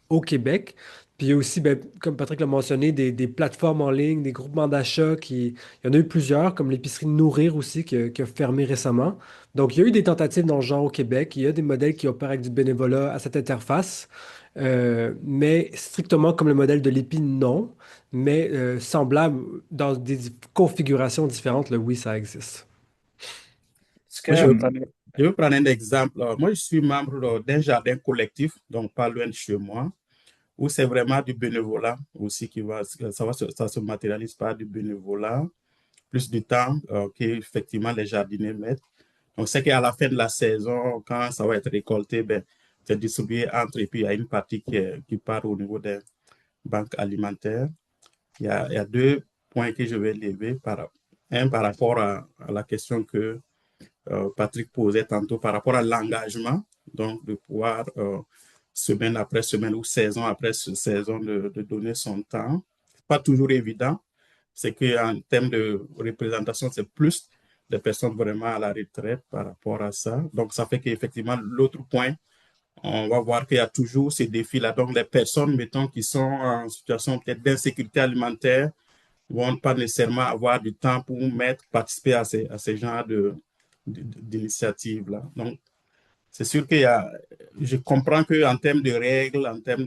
au Québec. Puis il y a aussi, ben, comme Patrick l'a mentionné, des plateformes en ligne, des groupements d'achat il y en a eu plusieurs, comme l'épicerie Nourrir aussi, qui a fermé récemment. Donc, il y a eu des tentatives dans le genre au Québec. Il y a des modèles qui opèrent avec du bénévolat à cette interface. Mais strictement comme le modèle de l'EPI, non. Mais semblable dans des configurations différentes, là, oui, ça existe. Moi, je veux prendre un exemple. Moi, je suis membre d'un jardin collectif, donc pas loin de chez moi, où c'est vraiment du bénévolat aussi ça se matérialise par du bénévolat, plus du temps qu'effectivement les jardiniers mettent. Donc, c'est qu'à la fin de la saison, quand ça va être récolté, ben, c'est distribué entre, et puis il y a une partie qui part au niveau des banques alimentaires. Il y a deux points que je vais lever. Un, par rapport à la question que Patrick posait tantôt, par rapport à l'engagement, donc de pouvoir, semaine après semaine ou saison après saison, de donner son temps. Ce n'est pas toujours évident. C'est qu'en termes de représentation, c'est plus des personnes vraiment à la retraite par rapport à ça. Donc, ça fait qu'effectivement, l'autre point, on va voir qu'il y a toujours ces défis-là. Donc, les personnes, mettons, qui sont en situation peut-être d'insécurité alimentaire, ne vont pas nécessairement avoir du temps pour participer à ces genres d'initiatives-là. Donc, c'est sûr je comprends qu'en termes de règles, en termes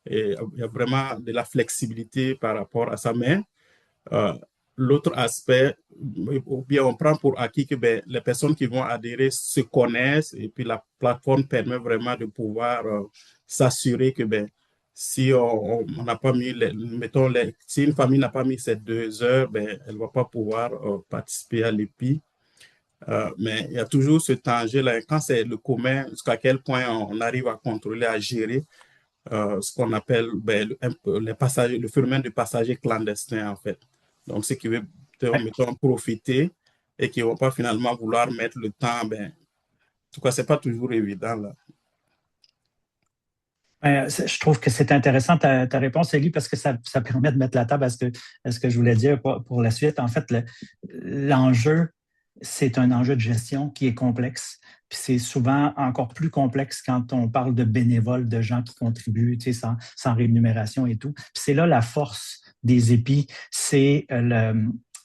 il y a vraiment de la flexibilité par rapport à ça, mais l'autre aspect, ou bien on prend pour acquis que les personnes qui vont adhérer se connaissent et puis la plateforme permet vraiment de pouvoir s'assurer que si on n'a pas mis, si une famille n'a pas mis ces 2 heures, elle ne va pas pouvoir participer à l'EPI. Mais il y a toujours ce danger-là. Quand c'est le commun, jusqu'à quel point on arrive à contrôler, à gérer ce qu'on appelle le phénomène de passagers clandestins, en fait. Donc, ceux qui veulent, mettons, profiter et qui ne vont pas finalement vouloir mettre le temps, en tout cas, ce n'est pas toujours évident, là. Je trouve que c'est intéressant ta réponse, Élie, parce que ça permet de mettre la table à ce que je voulais dire pour la suite. En fait, l'enjeu, c'est un enjeu de gestion qui est complexe. Puis c'est souvent encore plus complexe quand on parle de bénévoles, de gens qui contribuent sans rémunération et tout. Puis c'est là la force des épis, c'est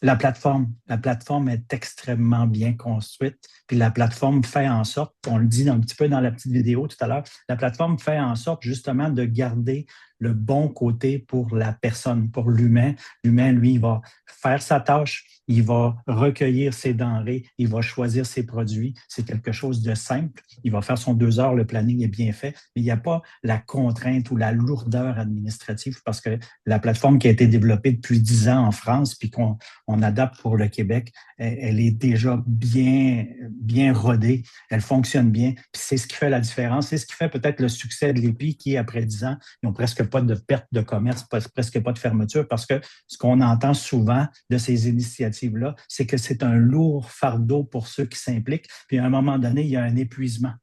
la plateforme. La plateforme est extrêmement bien construite. Puis la plateforme fait en sorte, on le dit un petit peu dans la petite vidéo tout à l'heure, la plateforme fait en sorte justement de garder le bon côté pour la personne, pour l'humain. L'humain, lui, il va faire sa tâche, il va recueillir ses denrées, il va choisir ses produits. C'est quelque chose de simple. Il va faire son 2 heures, le planning est bien fait, mais il n'y a pas la contrainte ou la lourdeur administrative parce que la plateforme qui a été développée depuis 10 ans en France puis qu'on adapte pour le Québec, elle est déjà bien rodée, elle fonctionne bien. Puis c'est ce qui fait la différence. C'est ce qui fait peut-être le succès de l'EPI qui, après 10 ans, ils n'ont presque pas de perte de commerce, presque pas de fermeture parce que ce qu'on entend souvent de ces initiatives-là, c'est que c'est un lourd fardeau pour ceux qui s'impliquent. Puis à un moment donné, il y a un épuisement.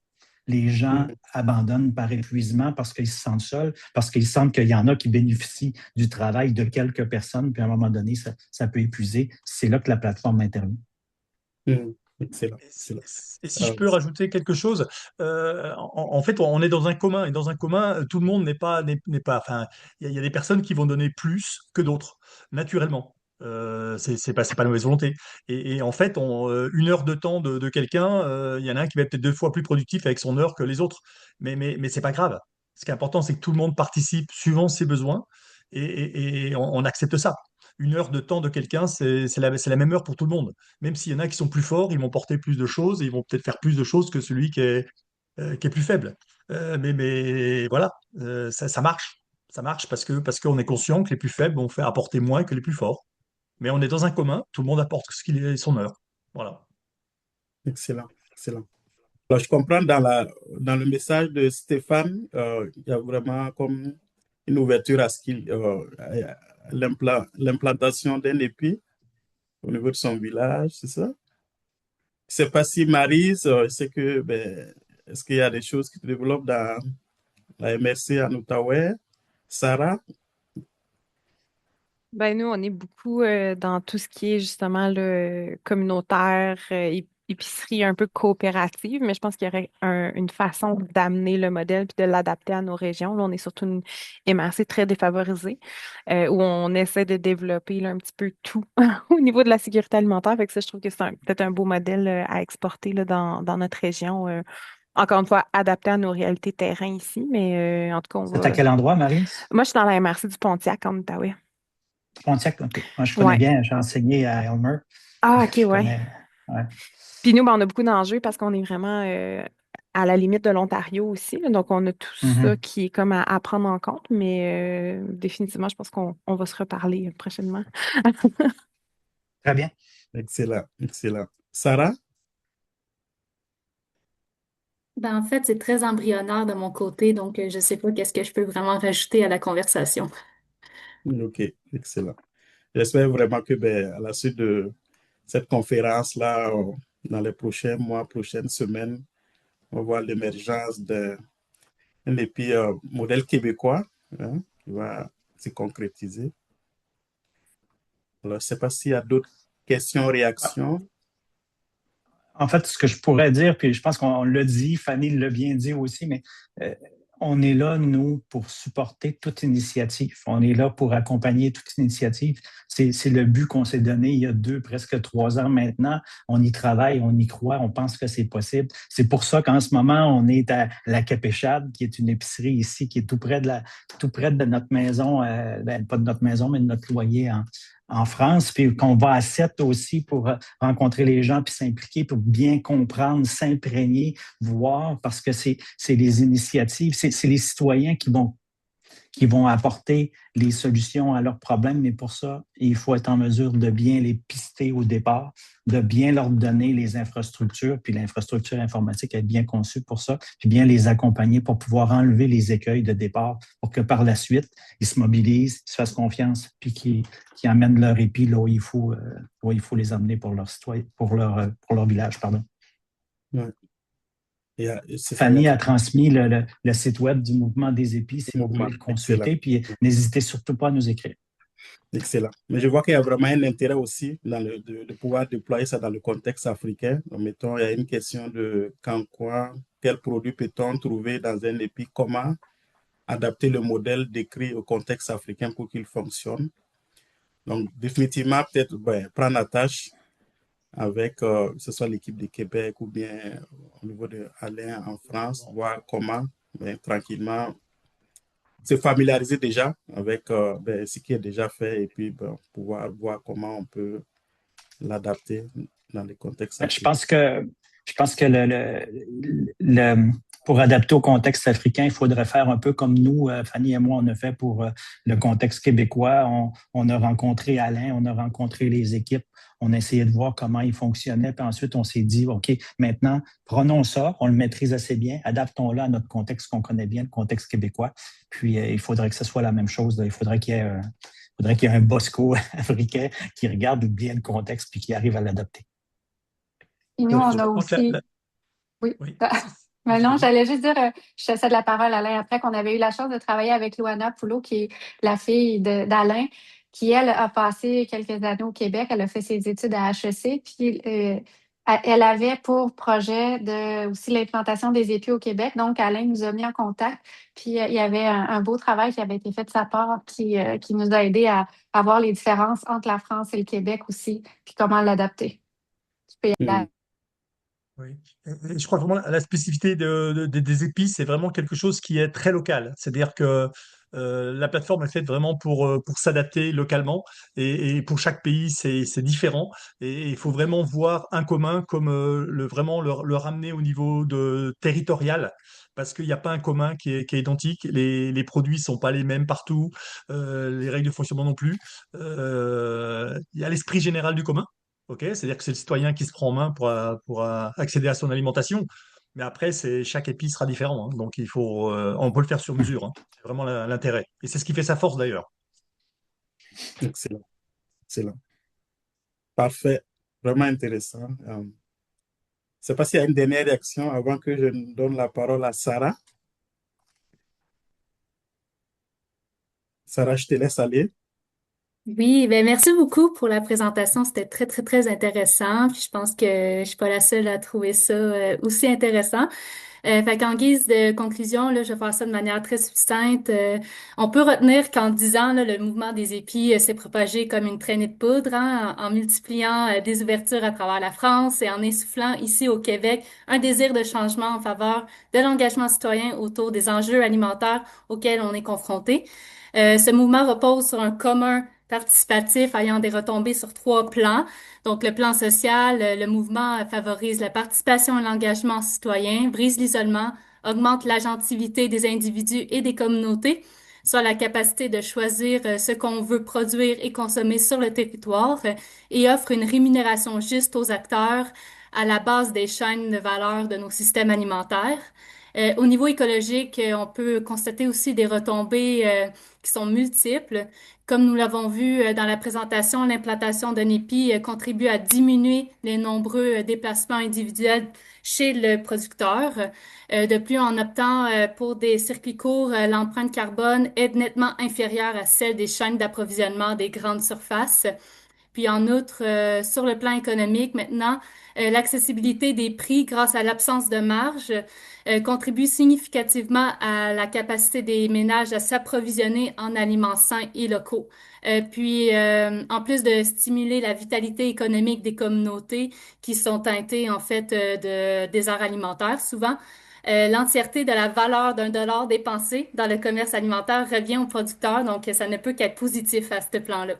les gens abandonnent par épuisement parce qu'ils se sentent seuls, parce qu'ils sentent qu'il y en a qui bénéficient du travail de quelques personnes, puis à un moment donné, ça peut épuiser. C'est là que la plateforme intervient. Excellent, excellent. Et si je peux rajouter quelque chose, en fait, on est dans un commun, et dans un commun, tout le monde enfin, il y a des personnes qui vont donner plus que d'autres, naturellement. C'est pas la mauvaise volonté. Et en fait, une heure de temps de quelqu'un, il y en a un qui va être peut-être 2 fois plus productif avec son heure que les autres. Mais c'est pas grave. Ce qui est important, c'est que tout le monde participe suivant ses besoins et on accepte ça. Une heure de temps de quelqu'un, c'est la même heure pour tout le monde. Même s'il y en a qui sont plus forts, ils vont porter plus de choses et ils vont peut-être faire plus de choses que celui qui est plus faible. Mais voilà, ça marche. Ça marche parce qu'on est conscient que les plus faibles vont faire apporter moins que les plus forts. Mais on est dans un commun, tout le monde apporte ce qu'il est son heure. Voilà. Excellent, excellent. Alors, je comprends dans le message de Stéphane, il y a vraiment comme une ouverture à l'implantation d'un épi au niveau de son village, c'est ça? Je ne sais pas si Maryse, est-ce qu'il y a des choses qui se développent dans la MRC en Outaouais? Sarah? Ben, nous, on est beaucoup dans tout ce qui est justement le communautaire, épicerie un peu coopérative, mais je pense qu'il y aurait une façon d'amener le modèle puis de l'adapter à nos régions. Là, on est surtout une MRC très défavorisée, où on essaie de développer là, un petit peu tout au niveau de la sécurité alimentaire. Fait que ça, je trouve que c'est peut-être un beau modèle à exporter là, dans notre région. Encore une fois, adapté à nos réalités terrain ici, mais en tout cas, C'est à quel endroit, Marie? Moi, je suis dans la MRC du Pontiac, en Outaouais. Pontiac, OK. Moi, je connais bien, j'ai enseigné à Elmer. Ah, OK, ouais. Ouais. Puis nous, ben, on a beaucoup d'enjeux parce qu'on est vraiment à la limite de l'Ontario aussi. Là. Donc, on a tout ça qui est comme à prendre en compte, mais définitivement, je pense qu'on va se reparler prochainement. Très bien. Excellent, excellent. Sarah? Ben, en fait, c'est très embryonnaire de mon côté, donc je ne sais pas qu'est-ce que je peux vraiment rajouter à la conversation. OK, excellent. J'espère vraiment que à la suite de cette conférence-là, dans les prochains mois, prochaines semaines, on va voir l'émergence d'un épi modèle québécois qui va se concrétiser. Alors, je ne sais pas s'il y a d'autres questions, réactions. En fait, ce que je pourrais dire, puis je pense qu'on l'a dit, Fanny l'a bien dit aussi, mais on est là, nous, pour supporter toute initiative. On est là pour accompagner toute initiative. C'est le but qu'on s'est donné il y a presque 3 ans maintenant. On y travaille, on y croit, on pense que c'est possible. C'est pour ça qu'en ce moment, on est à la Capéchade, qui est une épicerie ici, qui est tout près de notre maison, pas de notre maison, mais de notre loyer en France, puis qu'on va à 7 aussi pour rencontrer les gens puis s'impliquer, pour bien comprendre, s'imprégner, voir, parce que c'est les initiatives, c'est les citoyens qui vont apporter les solutions à leurs problèmes, mais pour ça, il faut être en mesure de bien les pister au départ, de bien leur donner les infrastructures, puis l'infrastructure informatique est bien conçue pour ça, puis bien les accompagner pour pouvoir enlever les écueils de départ, pour que par la suite, ils se mobilisent, ils se fassent confiance, puis qu'ils amènent leur épi là où il faut les amener pour pour leur village, pardon. Ouais. Fanny a transmis le site web du Mouvement des épis, si vous voulez le consulter, puis n'hésitez surtout pas à nous écrire. Excellent. Mais je vois qu'il y a vraiment un intérêt aussi de pouvoir déployer ça dans le contexte africain. Donc, mettons, il y a une question de quel produit peut-on trouver dans un épi, comment adapter le modèle décrit au contexte africain pour qu'il fonctionne. Donc, définitivement, peut-être prendre la tâche avec que ce soit l'équipe de Québec ou bien au niveau de Alain en France, voir comment tranquillement se familiariser déjà avec ce qui est déjà fait et puis pouvoir voir comment on peut l'adapter dans les contextes africains. Je pense que pour adapter au contexte africain, il faudrait faire un peu comme nous, Fanny et moi, on a fait pour le contexte québécois. On a rencontré Alain, on a rencontré les équipes, on a essayé de voir comment ils fonctionnaient, puis ensuite on s'est dit, OK, maintenant, prenons ça, on le maîtrise assez bien, adaptons-le à notre contexte qu'on connaît bien, le contexte québécois, puis il faudrait que ce soit la même chose, il faudrait qu'il y ait un Bosco africain qui regarde bien le contexte puis qui arrive à l'adapter. Et nous, on a aussi... Oui. Mais Vas-y, non, vas-y. j'allais juste dire, je te cède la parole, Alain, après qu'on avait eu la chance de travailler avec Luana Poulot, qui est la fille d'Alain, qui, elle, a passé quelques années au Québec. Elle a fait ses études à HEC, puis elle avait pour projet aussi l'implantation des épis au Québec. Donc, Alain nous a mis en contact, puis il y avait un beau travail qui avait été fait de sa part, qui nous a aidé à voir les différences entre la France et le Québec aussi, puis comment l'adapter. Tu peux y aller. Oui. Et je crois vraiment la spécificité des épices, c'est vraiment quelque chose qui est très local. C'est-à-dire que la plateforme est faite vraiment pour s'adapter localement et pour chaque pays, c'est différent. Et il faut vraiment voir un commun comme vraiment le ramener au niveau territorial. Parce qu'il n'y a pas un commun qui est identique. Les produits sont pas les mêmes partout, les règles de fonctionnement non plus. Il y a l'esprit général du commun. Ok, c'est-à-dire que c'est le citoyen qui se prend en main pour accéder à son alimentation. Mais après, chaque épice sera différent, hein. Donc, on peut le faire sur mesure, hein. C'est vraiment l'intérêt. Et c'est ce qui fait sa force d'ailleurs. Excellent, excellent. Parfait. Vraiment intéressant. Je ne sais pas s'il y a une dernière réaction avant que je ne donne la parole à Sarah. Sarah, je te laisse aller. Oui, ben merci beaucoup pour la présentation. C'était très, très, très intéressant. Puis je pense que je suis pas la seule à trouver ça aussi intéressant. Fait qu'en guise de conclusion, là, je vais faire ça de manière très succincte. On peut retenir qu'en 10 ans, là, le mouvement des épis s'est propagé comme une traînée de poudre, hein, en multipliant des ouvertures à travers la France et en insufflant ici au Québec un désir de changement en faveur de l'engagement citoyen autour des enjeux alimentaires auxquels on est confronté. Ce mouvement repose sur un commun participatif ayant des retombées sur 3 plans. Donc, le plan social, le mouvement favorise la participation et l'engagement citoyen, brise l'isolement, augmente l'agentivité des individus et des communautés, soit la capacité de choisir ce qu'on veut produire et consommer sur le territoire, et offre une rémunération juste aux acteurs à la base des chaînes de valeur de nos systèmes alimentaires. Au niveau écologique, on peut constater aussi des retombées qui sont multiples. Comme nous l'avons vu dans la présentation, l'implantation d'un épi contribue à diminuer les nombreux déplacements individuels chez le producteur. De plus, en optant pour des circuits courts, l'empreinte carbone est nettement inférieure à celle des chaînes d'approvisionnement des grandes surfaces. Puis en outre, sur le plan économique, maintenant, l'accessibilité des prix grâce à l'absence de marge contribue significativement à la capacité des ménages à s'approvisionner en aliments sains et locaux. En plus de stimuler la vitalité économique des communautés qui sont teintées en fait de déserts alimentaires souvent, l'entièreté de la valeur d'un dollar dépensé dans le commerce alimentaire revient aux producteurs, donc ça ne peut qu'être positif à ce plan-là.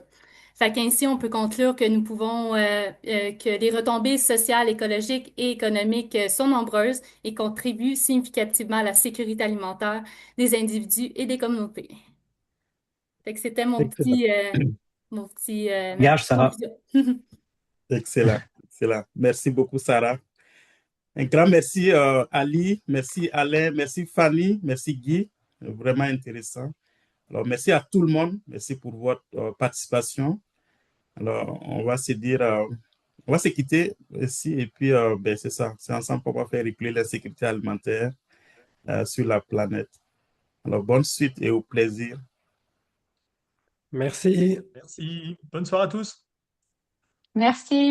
Fait qu'ainsi, on peut conclure que nous pouvons, que les retombées sociales, écologiques et économiques sont nombreuses et contribuent significativement à la sécurité alimentaire des individus et des communautés. Fait que c'était Excellent. ma Gage, petite Sarah. conclusion. Excellent, excellent. Merci beaucoup, Sarah. Un grand merci, Ali, merci Alain, merci Fanny, merci Guy. Vraiment intéressant. Alors, merci à tout le monde. Merci pour votre participation. Alors, on va se dire, on va se quitter ici et puis, ben, c'est ça. C'est ensemble qu'on va faire reculer la sécurité alimentaire sur la planète. Alors, bonne suite et au plaisir. Merci. Merci. Bonne soirée à tous. Merci.